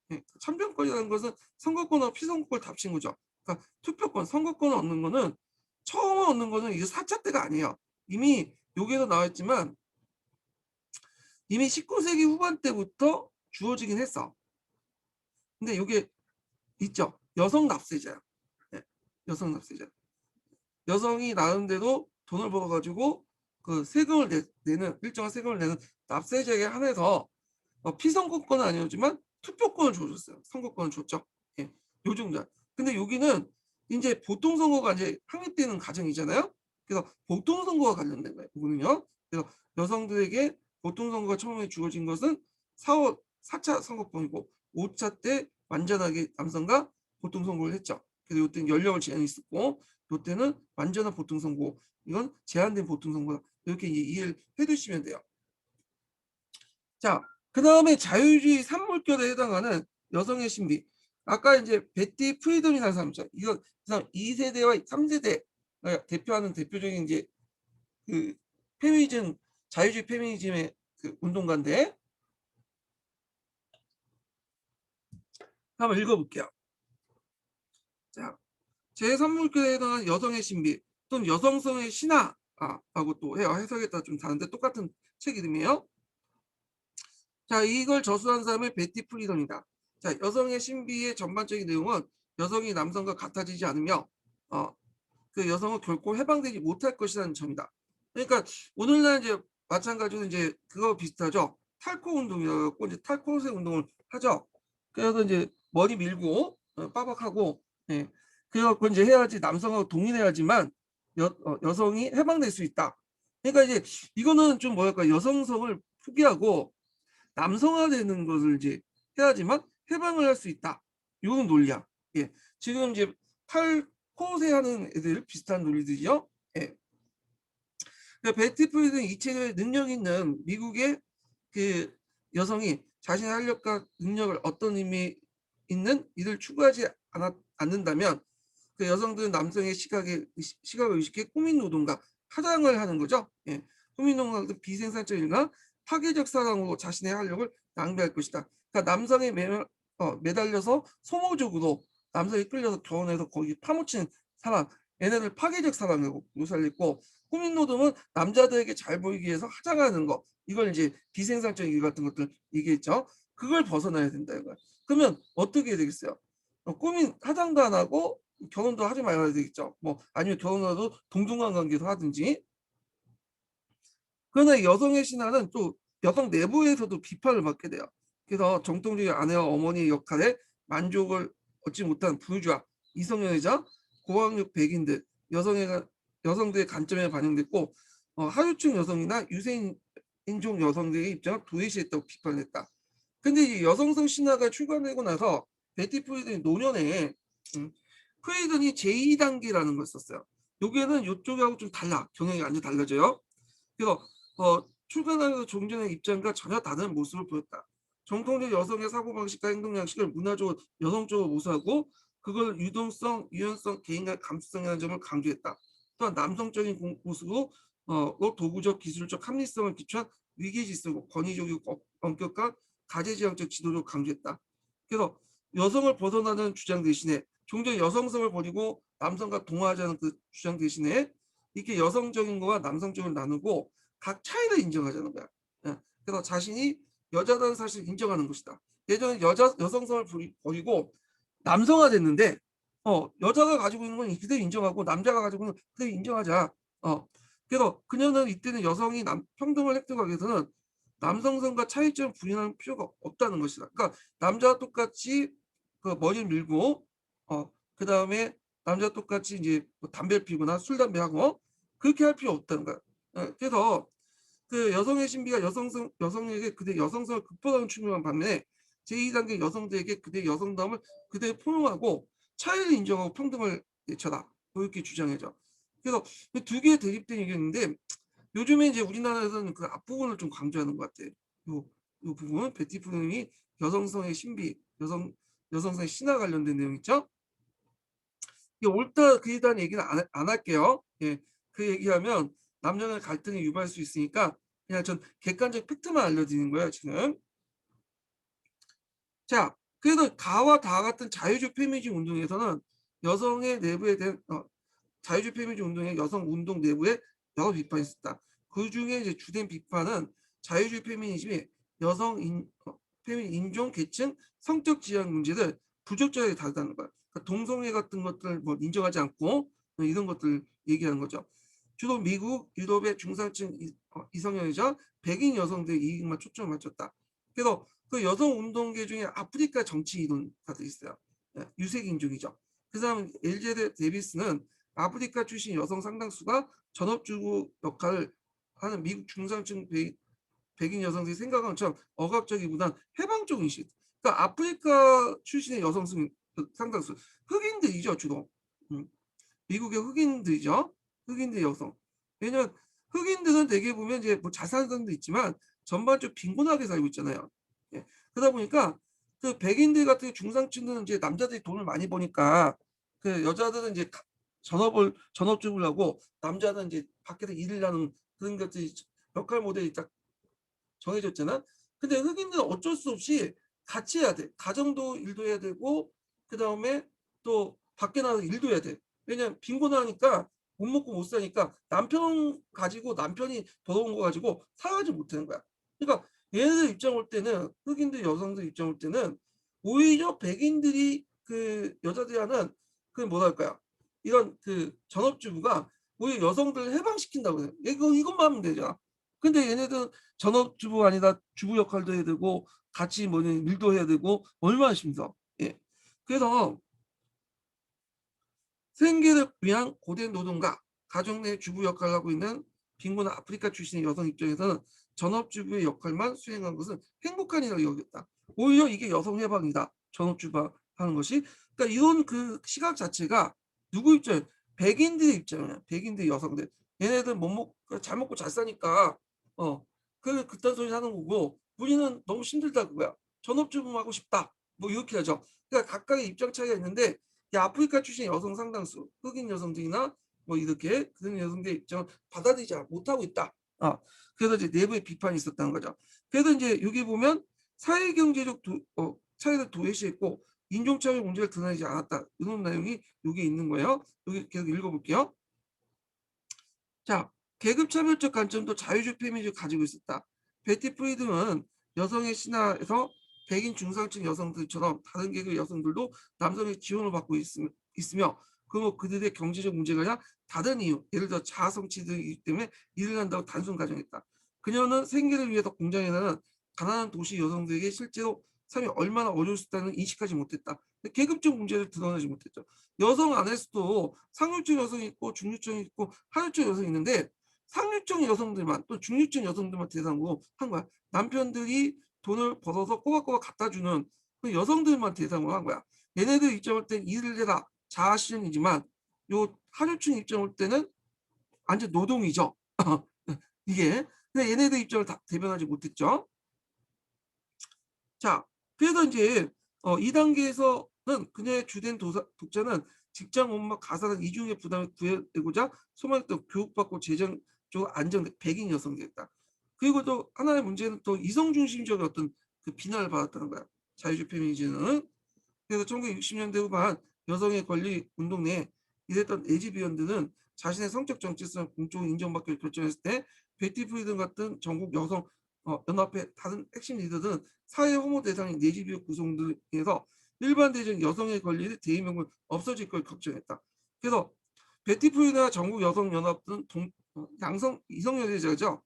네, 참정권이라는 것은 선거권과 피선거권을 다 합친 거죠. 그러니까 투표권, 선거권을 얻는 거는 처음 얻는 거는 이게 4차 때가 아니에요. 이미 여기에서 나왔지만 이미 19세기 후반 때부터 주어지긴 했어. 근데 이게 있죠. 여성 납세자야. 네, 여성 납세자. 여성이 나름대로 돈을 벌어가지고 그 세금을 내는 일정한 세금을 내는 납세자에게 한해서 피선거권은 아니었지만 투표권을 줘줬어요. 선거권을 줬죠. 예, 요 정도. 근데 여기는 이제 보통 선거가 이제 확립되는 과정이잖아요. 그래서 보통 선거와 관련된 거예요. 이거는요. 그래서 여성들에게 보통 선거가 처음에 주어진 것은 4차 선거권이고 5차 때 완전하게 남성과 보통 선거를 했죠. 그래서 이때는 연령을 제한이 있었고 이때는 완전한 보통 선거. 이건 제한된 보통 선거다. 이렇게 이해를 해두시면 돼요. 자, 그 다음에 자유주의 산물결에 해당하는 여성의 신비. 아까 이제 베티 프리던이라는 사람이죠. 이거 2세대와 3세대 대표하는 대표적인 이제 그 페미니즘, 자유주의 페미니즘의 그 운동가인데 한번 읽어볼게요. 자, 제3물결에 해당하는 여성의 신비 또는 여성성의 신화하고 또 해석에 따라 좀 다른데 똑같은 책 이름이에요. 자, 이걸 저술한 사람은 베티 프리던이다. 자, 여성의 신비의 전반적인 내용은 여성이 남성과 같아지지 않으며 그 여성은 결코 해방되지 못할 것이라는 점이다. 그러니까 오늘날 이제 마찬가지로 이제 그거 비슷하죠. 탈코 운동이라고 이제 탈코세 운동을 하죠. 그래서 이제 머리 밀고 빠박하고 예. 그래갖고 이제 해야지 남성하고 동일해야지만 여성이 해방될 수 있다. 그러니까 이제 이거는 좀 뭐랄까 여성성을 포기하고 남성화되는 것을 이제 해야지만 해방을 할 수 있다. 요런 논리야. 예. 지금 이제 탈코세 하는 애들 비슷한 논리들이죠. 예. 그러니까 베티 프리드는 이 책을 능력 있는 미국의 그 여성이 자신의 활력과 능력을 어떤 의미 있는 일을 추구하지 않는다면 그 여성들은 남성의 시각을 의식해 꾸민 노동과 하장을 하는 거죠. 예. 꾸민 노동과 비생산적 일과 파괴적 사랑으로 자신의 활력을 낭비할 것이다. 그러니까 남성에 매달려서 소모적으로 남성이 끌려서 결혼해서 거기 파묻히는 사랑, 얘네들 파괴적 사랑으로 묘사를 했고, 꾸민 노동은 남자들에게 잘 보이기 위해서 하장하는 거, 이걸 이제 비생산적 일 같은 것들 얘기했죠. 그걸 벗어나야 된다 이거야. 그러면 어떻게 해야 되겠어요? 꾸민 하장도 안 하고 결혼도 하지 말아야 되겠죠. 뭐 아니면 결혼하도 동등한 관계도 하든지. 그러나 여성의 신화는 또 여성 내부에서도 비판을 받게 돼요. 그래서 정통적인 아내와 어머니의 역할에 만족을 얻지 못한 부유주와 이성애자, 고학력 백인들, 여성들의 관점에 반영됐고, 하류층 여성이나 유색인종 여성들의 입장을 도외시했다고 비판했다. 근데 이 여성성 신화가 출간되고 나서 베티 프리든이 노년에 음, 프리든이 제2단계라는 걸 썼어요. 여기에는 이쪽하고 좀 달라. 경향이 완전 달라져요. 그래서 출간하면서 종전의 입장과 전혀 다른 모습을 보였다. 정통적 여성의 사고방식과 행동 양식을 문화적으로 여성적으로 모사하고 그걸 유동성, 유연성, 개인간의 감수성이라는 점을 강조했다. 또한 남성적인 모습으로 도구적, 기술적 합리성을 기초한 위계질서고 권위적이고 엄격한 가제지향적 지도를 강조했다. 그래서 여성을 벗어나는 주장 대신에 종종 여성성을 버리고 남성과 동화하자는 그 주장 대신에 이렇게 여성적인 거와 남성적을 나누고 각 차이를 인정하자는 거야. 예. 그래서 자신이 여자라는 사실을 인정하는 것이다. 예전에 여성성을 버리고 남성화 됐는데 여자가 가지고 있는 건 그대로 인정하고 남자가 가지고 있는 건 그대로 인정하자. 그래서 그녀는 이때는 여성이 평등을 획득하기 위해서는 남성성과 차이점을 부인할 필요가 없다는 것이다. 그러니까 남자와 똑같이 그 머리를 밀고 그 다음에 남자 똑같이 이제 뭐 담배를 피거나 술 담배 하고 그렇게 할 필요 없다는 거야. 그래서 그 여성의 신비가 여성에게 그대 여성성을 극복하는 측면만 반면에 제2단계 여성들에게 그대 여성다움을 그대 포용하고 차이를 인정하고 평등을 외쳐라. 뭐 이렇게 주장해줘. 그래서 두 개의 대립된 의견인데 요즘에 이제 우리나라에서는 그 앞부분을 좀 강조하는 것 같아. 요 부분 베티 프리든이 여성성의 신비, 여성성의 신화 관련된 내용 있죠? 이게 옳다 그르다 얘기는 안 할게요. 예, 그 얘기하면 남녀간 갈등이 유발할 수 있으니까 그냥 전 객관적 팩트만 알려드리는 거예요 지금. 자, 그래서 가와 다 같은 자유주의 페미니즘 운동에서는 여성의 내부에 대한 자유주의 페미니즘 운동의 여성 운동 내부에 여러 비판이 있었다. 그 중에 이제 주된 비판은 자유주의 페미니즘이 페미닌 인종, 계층, 성적 지향 문제를 부적절하게 다루다는 거야. 그러니까 동성애 같은 것들 뭐 인정하지 않고 이런 것들 얘기하는 거죠. 주로 미국, 유럽의 중산층 이성애자, 백인 여성들의 이익만 초점을 맞췄다. 그래서 그 여성 운동계 중에 아프리카 정치 이론가도 있어요. 유색 인종이죠. 그 사람 엘제드 데비스는 아프리카 출신 여성 상당수가 전업주부 역할을 하는 미국 중산층 백인 여성들이 생각하는 것처럼 억압적이보단 해방적인 식. 그러니까 아프리카 출신의 여성 상당수 흑인들이죠 주로. 미국의 흑인들이죠. 흑인들 여성. 왜냐면 흑인들은 대개 보면 이제 뭐 잘 사는 사람도 있지만 전반적으로 빈곤하게 살고 있잖아요. 예. 그러다 보니까 그 백인들 같은 중상층들은 이제 남자들이 돈을 많이 버니까 그 여자들은 이제 전업주부를 하고 남자는 이제 밖에서 일을 하는 그런 것들이 역할 모델이 딱 정해졌잖아. 근데 흑인들은 어쩔 수 없이 같이 해야 돼. 가정도 일도 해야 되고 그다음에 또 밖에 나가서 일도 해야 돼. 왜냐면 빈곤하니까 못 먹고 못 사니까 남편 가지고 남편이 벌어온 거 가지고 살아가지 못하는 거야. 그러니까 얘네들 입장 올 때는 흑인들 여성들 입장 올 때는 오히려 백인들이 그 여자들이 하는 그 뭐랄까요? 이런 그 전업주부가 오히려 여성들을 해방시킨다고 해요. 이것만 하면 되잖아. 근데 얘네들은 전업주부가 아니라 주부 역할도 해야 되고 같이 뭐니 일도 해야 되고 얼마나 힘들어. 예. 그래서 생계를 위한 고된 노동과 가정 내 주부 역할을 하고 있는 빈곤한 아프리카 출신의 여성 입장에서는 전업주부의 역할만 수행한 것은 행복한 일이라고 여겼다. 오히려 이게 여성 해방이다. 전업주부 하는 것이. 그러니까 이런 그 시각 자체가 누구 입장? 백인들의 입장이야. 백인들 여성들. 얘네들 잘 먹고 잘 사니까 그딴 소리 하는 거고 우리는 너무 힘들다 그거야. 전업주부 하고 싶다. 뭐 이렇게 하죠. 그러니까 각각의 입장 차이가 있는데 이 아프리카 출신 여성 상당수, 흑인 여성들이나 뭐 이렇게 그런 여성들의 입장을 받아들이지 못하고 있다. 그래서 이제 내부에 비판이 있었다는 거죠. 그래서 이제 여기 보면 사회경제적 차이를 도외시했고 인종차별 문제를 드러내지 않았다. 이런 내용이 여기 있는 거예요. 여기 계속 읽어볼게요. 자, 계급차별적 관점도 자유주의 페미니즘을 가지고 있었다. 베티 프리드는 여성의 신화에서 백인 중상층 여성들처럼 다른 계급 여성들도 남성의 지원을 받고 있으며 그리고 그들의 경제적 문제가 아니라 다른 이유, 예를 들어 자아성취이기 때문에 일을 한다고 단순 가정했다. 그녀는 생계를 위해서 공장에 나는 가난한 도시 여성들에게 실제로 삶이 얼마나 어려울 수 있다는 인식하지 못했다. 계급적 문제를 드러내지 못했죠. 여성 안에서도 상류층 여성이 있고 중류층이 있고 하류층 여성이 있는데 상류층 여성들만 또 중류층 여성들만 대상으로 한 거야. 남편들이 돈을 벌어서 꼬박꼬박 갖다 주는 그 여성들만 대상으로 한 거야. 얘네들 입장 올 땐 일을 해라 자아실현이지만 요 하류층 입장 올 때는 완전 노동이죠. 이게 근데 얘네들 입장을 다 대변하지 못했죠. 자, 그래서 이제 2단계에서는 그녀의 주된 독자는 직장 업무 가사는 이중의 부담을 구해내고자 소망했던 교육받고 재정적으로 안정된 백인 여성이었다. 그리고 또 하나의 문제는 또 이성 중심적인 어떤 그 비난을 받았다는 거야. 자유주의 페미니즘은. 그래서 1960년대 후반 여성의 권리 운동 내에 일했던 레즈비언들은 자신의 성적 정체성을 공적으로 인정받기를 결정했을 때 베티 프리든 같은 전국 여성 연합회 다른 핵심 리더들은 사회 혐오 대상인 레즈비언 구성들에서 일반대적 여성의 권리를 대의명분 없어질 걸 걱정했다. 그래서 베티 프리든과 전국 여성 연합은 양성 이성연애자죠.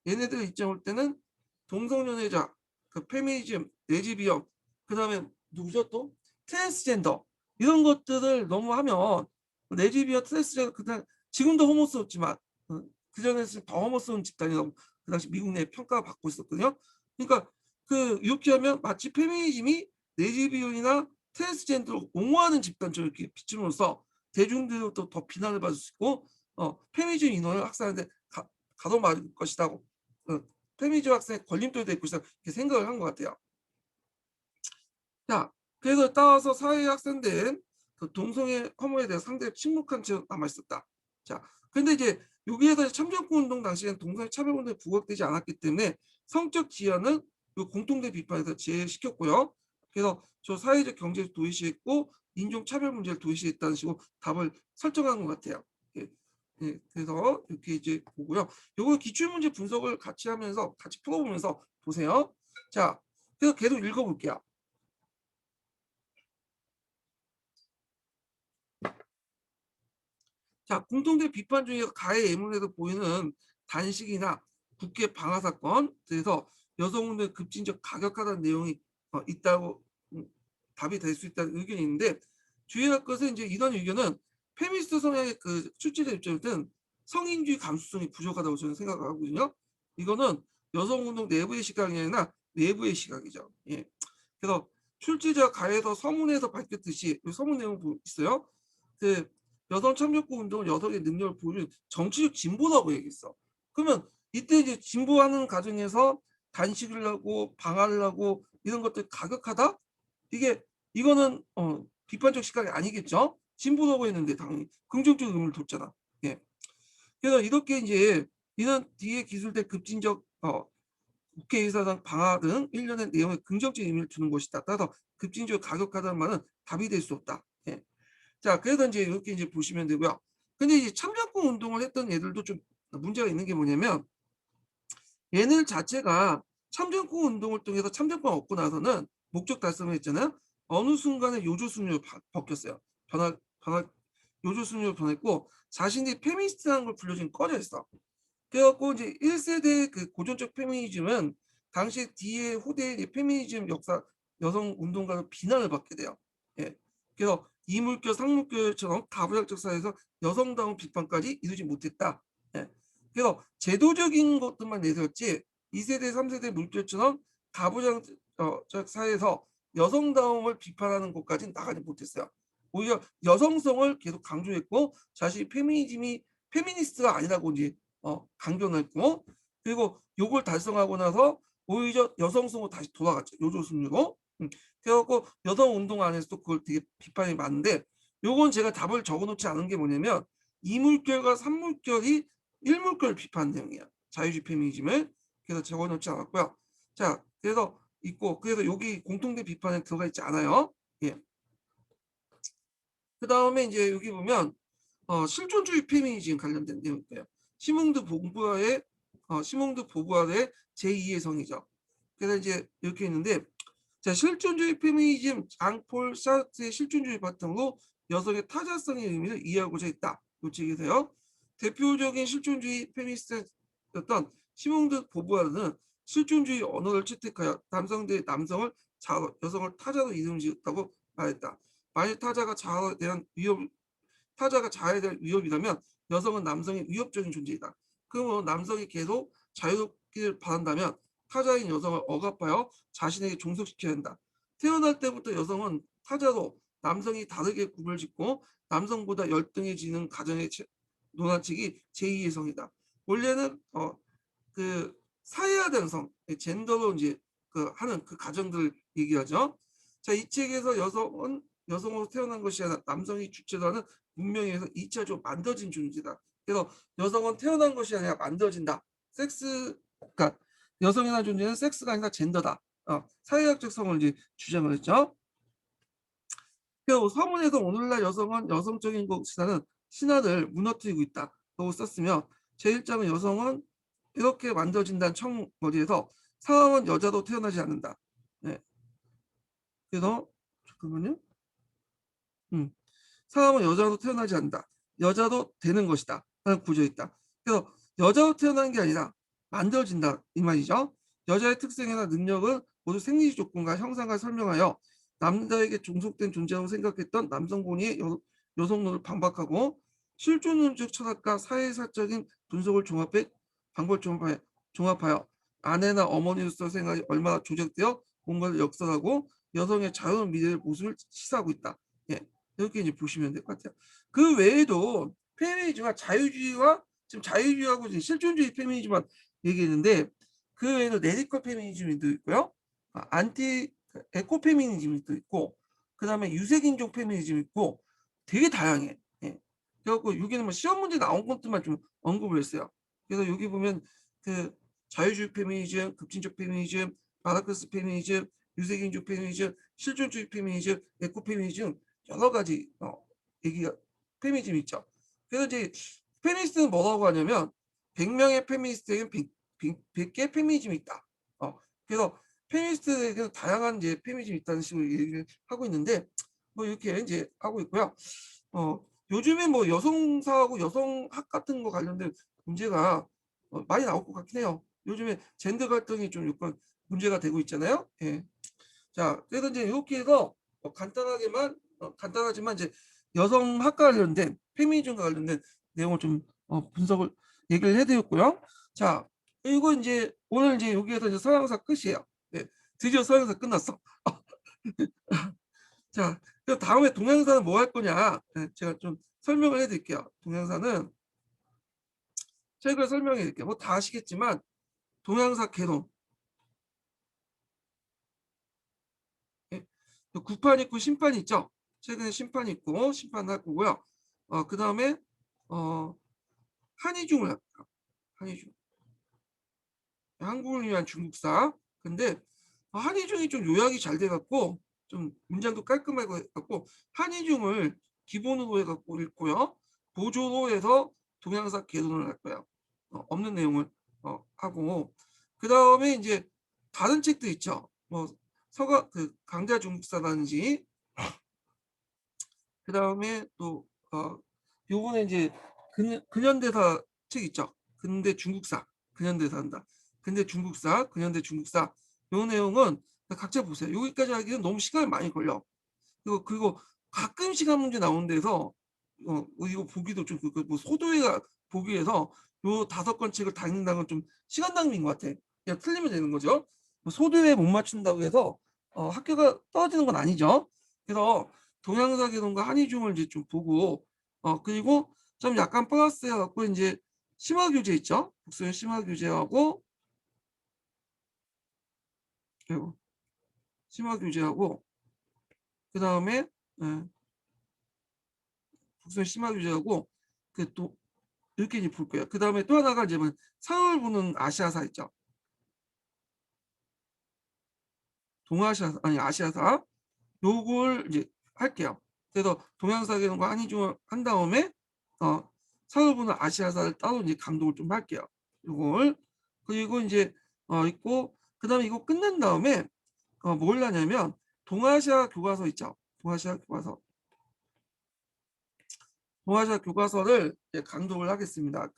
얘네들 입장 올 때는 동성연애자, 그 페미니즘, 레즈비언, 그 다음에 누구죠 또? 트랜스젠더 이런 것들을 너무 하면 레즈비언, 트랜스젠더 그냥 지금도 호모스럽지만 그 전에는 더 호모스러운 집단이라고 그 당시 미국 내에 평가를 받고 있었거든요. 그러니까 그 이렇게 하면 마치 페미니즘이 레즈비언이나 트랜스젠더를 옹호하는 집단처럼 이렇게 비춤으로써 대중들로부터 더 비난을 받을 수 있고 페미니즘 인원을 확산하는데 가둬막을 것이라고 페미니즘 학생의 걸림돌이 될 것이다 이렇게 생각을 한 것 같아요. 자, 그래서 따라서 사회에 확산된 그 동성애 혐오에 대해 상당히 침묵한 채 남아 있었다. 자, 근데 이제 여기에서 참정권 운동 당시에는 동성애 차별 운동이 부각되지 않았기 때문에 성적 지향은 공통된 비판에서 제시켰고요. 그래서 저 사회적 경제를 도외시했고 인종 차별 문제를 도외시했다는 식으로 답을 설정한 것 같아요. 예, 예, 그래서 이렇게 이제 보고요. 요거 기출문제 분석을 같이 하면서 같이 풀어보면서 보세요. 자, 그래서 계속 읽어볼게요. 자, 공통된 비판 중에 가해 예문에서 보이는 단식이나 국회 방화 사건, 그래서 여성운동의 급진적 가격하다는 내용이 있다고 답이 될 수 있다는 의견이 있는데 주의할 것은 이제 이런 의견은 페미니스트 성향의 그 출제자 입장에서는 성인주의 감수성이 부족하다고 저는 생각하거든요. 이거는 여성운동 내부의 시각이 아니라 외부의 시각이죠. 예. 그래서 출제자 가해서 서문에서 밝혔듯이 서문 내용 있어요. 그 여성 참여권 운동은 여성의 능력을 보여주는 정치적 진보라고 얘기했어. 그러면 이때 이제 진보하는 과정에서 단식을 하고 방화를 하고 이런 것들 가격하다? 이거는 비판적 시각이 아니겠죠? 진보라고 했는데 당연히 긍정적 의미를 뒀잖아. 예. 그래서 이렇게 이제 이런 뒤에 기술된 급진적 국회의사당 방화 등 일련의 내용에 긍정적 의미를 두는 것이다. 따라서 급진적으로 가격하다는 말은 답이 될 수 없다. 예. 자, 그래서 이제 이렇게 이제 보시면 되고요. 근데 이제 참정권 운동을 했던 애들도 좀 문제가 있는 게 뭐냐면 얘네들 자체가 참정권 운동을 통해서 참정권 얻고 나서는 목적 달성을 했잖아요. 어느 순간에 요조수녀로 바뀌었어요. 변화, 요조수녀로 변했고 자신이 페미니스트라는 걸 불려준 꺼져 있어. 그래갖고 이제 1세대 그 고전적 페미니즘은 당시 뒤에 후대의 페미니즘 역사 여성 운동가로 비난을 받게 돼요. 예. 그래서 이물교, 상물교처럼 가부장적 사회에서 여성다운 비판까지 이루지 못했다. 예. 그래서 제도적인 것들만 내세웠지 2세대, 3세대 물결처럼 가부장적 사회에서 여성다움을 비판하는 것까지는 나가지 못했어요. 오히려 여성성을 계속 강조했고 자신이 페미니스트가 아니라고 이제 강조를 했고, 그리고 요걸 달성하고 나서 오히려 여성성으로 다시 돌아갔죠. 요조순으로. 그래갖고 여성 운동 안에서도 그걸 되게 비판이 많은데, 요건 제가 답을 적어놓지 않은 게 뭐냐면 이물결과 삼물결이 일물결을 비판 내용이야. 자유주의 페미니즘을. 그래서 적어놓지 않았고요. 자, 그래서 있고, 그래서 여기 공통된 비판에 들어가 있지 않아요. 예. 그 다음에 이제 여기 보면 실존주의 페미니즘 관련된 내용이에요. 시몽드 보부아의 제2의 성이죠. 그래서 이제 이렇게 있는데, 자, 실존주의 페미니즘 장폴 사르트의 실존주의 바탕으로 여성의 타자성의 의미를 이해하고자 했다. 이 책에서요. 대표적인 실존주의 페미니스트였던 시몽드 보부아르는 실존주의 언어를 채택하여 남성 대 남성을 자아로, 여성을 타자로 이름 지었다고 말했다. 만일 타자가 자아에 대한 위협이라면 여성은 남성의 위협적인 존재이다. 그러면 남성이 계속 자유롭기를 바란다면 타자인 여성을 억압하여 자신에게 종속시켜야 한다. 태어날 때부터 여성은 타자로 남성이 다르게 구별짓고 남성보다 열등해지는 가정의 논한책이 제2의 성이다. 원래는 그 사회화된 성, 젠더로 이제 하는 그 가정들을 얘기하죠. 자, 이 책에서 여성은 여성으로 태어난 것이 아니라 남성이 주체로 하는 문명에서 2차적으로 만들어진 존재다. 그래서 여성은 태어난 것이 아니라 만들어진다. 그러니까 여성이라는 존재는 섹스가 아니라 젠더다. 사회학적 성을 이제 주장을 했죠. 그리고 서문에서 오늘날 여성은 여성적인 것이라는 신화를 무너뜨리고 있다고 썼으며, 제1장은 여성은 이렇게 만들어진다는 청머리에서 상황은 여자도 태어나지 않는다. 네. 그래서 잠깐만요. 상황은 여자도 태어나지 않는다. 여자도 되는 것이다. 라는 구조에 있다. 그래서 여자로 태어나는 게 아니라 만들어진다 이 말이죠. 여자의 특성이나 능력은 모두 생리적 조건과 형상과 설명하여 남자에게 종속된 존재라고 생각했던 남성 본의의 여성론을 반박하고 실존론적 철학과 사회사적인 분석을 종합하여 아내나 어머니로서 생각이 얼마나 조작되어 뭔가를 역설하고 여성의 자유로운 미래의 모습을 시사하고 있다. 예, 이렇게 이제 보시면 될 것 같아요. 그 외에도 페미니즘과 자유주의와 지금 자유주의하고 지금 실존주의 페미니즘만 얘기했는데, 그 외에도 레디컬 페미니즘도 있고요. 안티 에코 페미니즘도 있고, 그 다음에 유색인종 페미니즘 있고, 되게 다양해. 예. 그래갖고 여기는 뭐 시험 문제 나온 것들만 좀 언급을 했어요. 그래서 여기 보면 그 자유주의 페미니즘, 급진적 페미니즘, 마르크스 페미니즘, 유색인종 페미니즘, 실존주의 페미니즘, 에코 페미니즘 여러 가지 얘기가 페미니즘이 있죠. 그래서 이제 페미니스트는 뭐라고 하냐면 100명의 페미니스트에게는 100개의 페미니즘이 있다. 그래서 페미니스트에게는 다양한 이제 페미니즘이 있다는 식으로 얘기를 하고 있는데, 뭐 이렇게 이제 하고 있고요. 요즘에 뭐 여성사하고 여성학 같은 거 관련된 문제가 많이 나올 것 같긴 해요. 요즘에 젠더 갈등이 좀 약간 문제가 되고 있잖아요. 예. 자, 그래서 이제 이렇게 해서 간단하지만 이제 여성학과 관련된 페미니즘과 관련된 내용을 좀 분석을 얘기를 해드렸고요. 자, 그리고 이제 오늘 이제 여기에서 이제 서양사 끝이에요. 네, 드디어 서양사 끝났어. 자, 그럼 다음에 동양사는 뭐 할 거냐? 네, 제가 좀 설명을 해드릴게요. 동양사는 책을 설명해 드릴게요. 뭐 다 아시겠지만 동양사 개론, 예, 구판 있고 심판 있죠. 최근에 심판 있고 심판 할 거고요. 그 다음에 어, 한이중을 합니다. 한이중. 한국을 위한 중국사. 근데 한이중이 좀 요약이 잘 돼갖고 좀 문장도 깔끔하고 해갖고 한이중을 기본으로 해갖고 읽고요. 보조로 해서 동양사 개론을 할 거예요. 없는 내용을 하고, 그 다음에 이제 다른 책도 있죠. 뭐 서가 그 강자 중국사라든지, 그 다음에 또 요번에 이제 근현대사 책 있죠. 근대 중국사, 근현대사 한다. 근대 중국사, 근현대 중국사. 요 내용은 각자 보세요. 여기까지 하기는 너무 시간이 많이 걸려. 그리고 가끔 시간 문제 나오는 데서 이거 보기도 좀 뭐 소도회가 보기에서 요 5권 책을 다 읽는다는 건 좀 시간 낭비인 것 같아. 그냥 틀리면 되는 거죠. 뭐 소득에 못 맞춘다고 해서 학교가 떨어지는 건 아니죠. 그래서 동양사 계통과 한의중을 이제 좀 보고 그리고 좀 약간 플러스 해갖고 이제 심화 교재 있죠. 국수형 심화 교재하고 그리고 심화 교재하고 그 다음에 국수형 심화 교재하고 그 또 이렇게 이제 볼 거예요. 그 다음에 또 하나가 이제 뭐 상을 보는 아시아사 있죠. 동아시아 아니 아시아사 요걸 이제 할게요. 그래서 동양사 계통과 한의중을 한 다음에 상을 보는 아시아사를 따로 이제 강독을 좀 할게요. 요걸 그리고 이제 있고 그 다음에 이거 끝난 다음에 뭘 하냐면 동아시아 교과서 있죠. 동아시아 교과서. 동아시아 교과서를 이제 강독을 하겠습니다.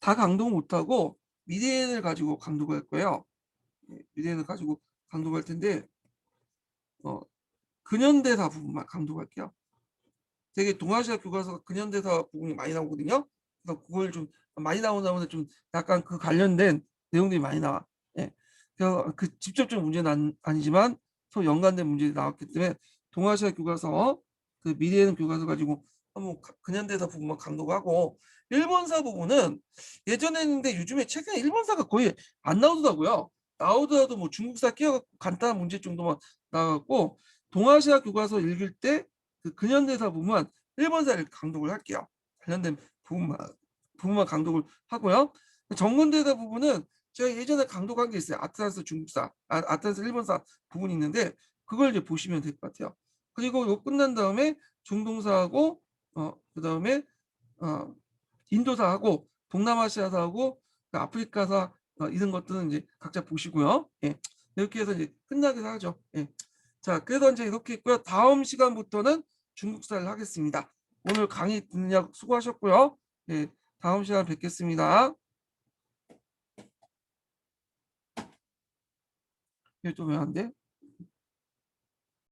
다 강독 못하고 미래인을 가지고 강독할 거예요. 미래인을 가지고 강독할 텐데 근현대사 부분만 강독할게요. 되게 동아시아 교과서가 근현대사 부분이 많이 나오거든요. 그래서 그걸 좀 많이 나오다 보면 좀 약간 그 관련된 내용들이 많이 나와. 예. 그래서 그 직접적 문제는 아니지만 서로 연관된 문제들이 나왔기 때문에 동아시아 교과서 그 미래에는 교과서 가지고 한번 근현대사 부분만 강독하고 일본사 부분은 예전에 했는데 요즘에 최근에 일본사가 거의 안 나오더라고요. 나오더라도 뭐 중국사 끼워갖고 간단한 문제 정도만 나와갖고 동아시아 교과서 읽을 때 그 근현대사 부분 일본사를 강독을 할게요. 관련된 부분만 강독을 하고요. 정근대사 부분은 제가 예전에 강독한 게 있어요. 아틀란스 중국사, 아틀란스 일본사 부분이 있는데 그걸 이제 보시면 될 것 같아요. 그리고 이거 끝난 다음에 중동사하고 그다음에 어, 인도사하고 동남아시아사하고 아프리카사 이런 것들은 이제 각자 보시고요. 예. 이렇게 해서 이제 끝나게 하죠. 예. 자, 그래서 이제 이렇게 있고요. 다음 시간부터는 중국사를 하겠습니다. 오늘 강의 듣느라 수고하셨고요. 예, 다음 시간 뵙겠습니다. 이게 또 왜 안 돼?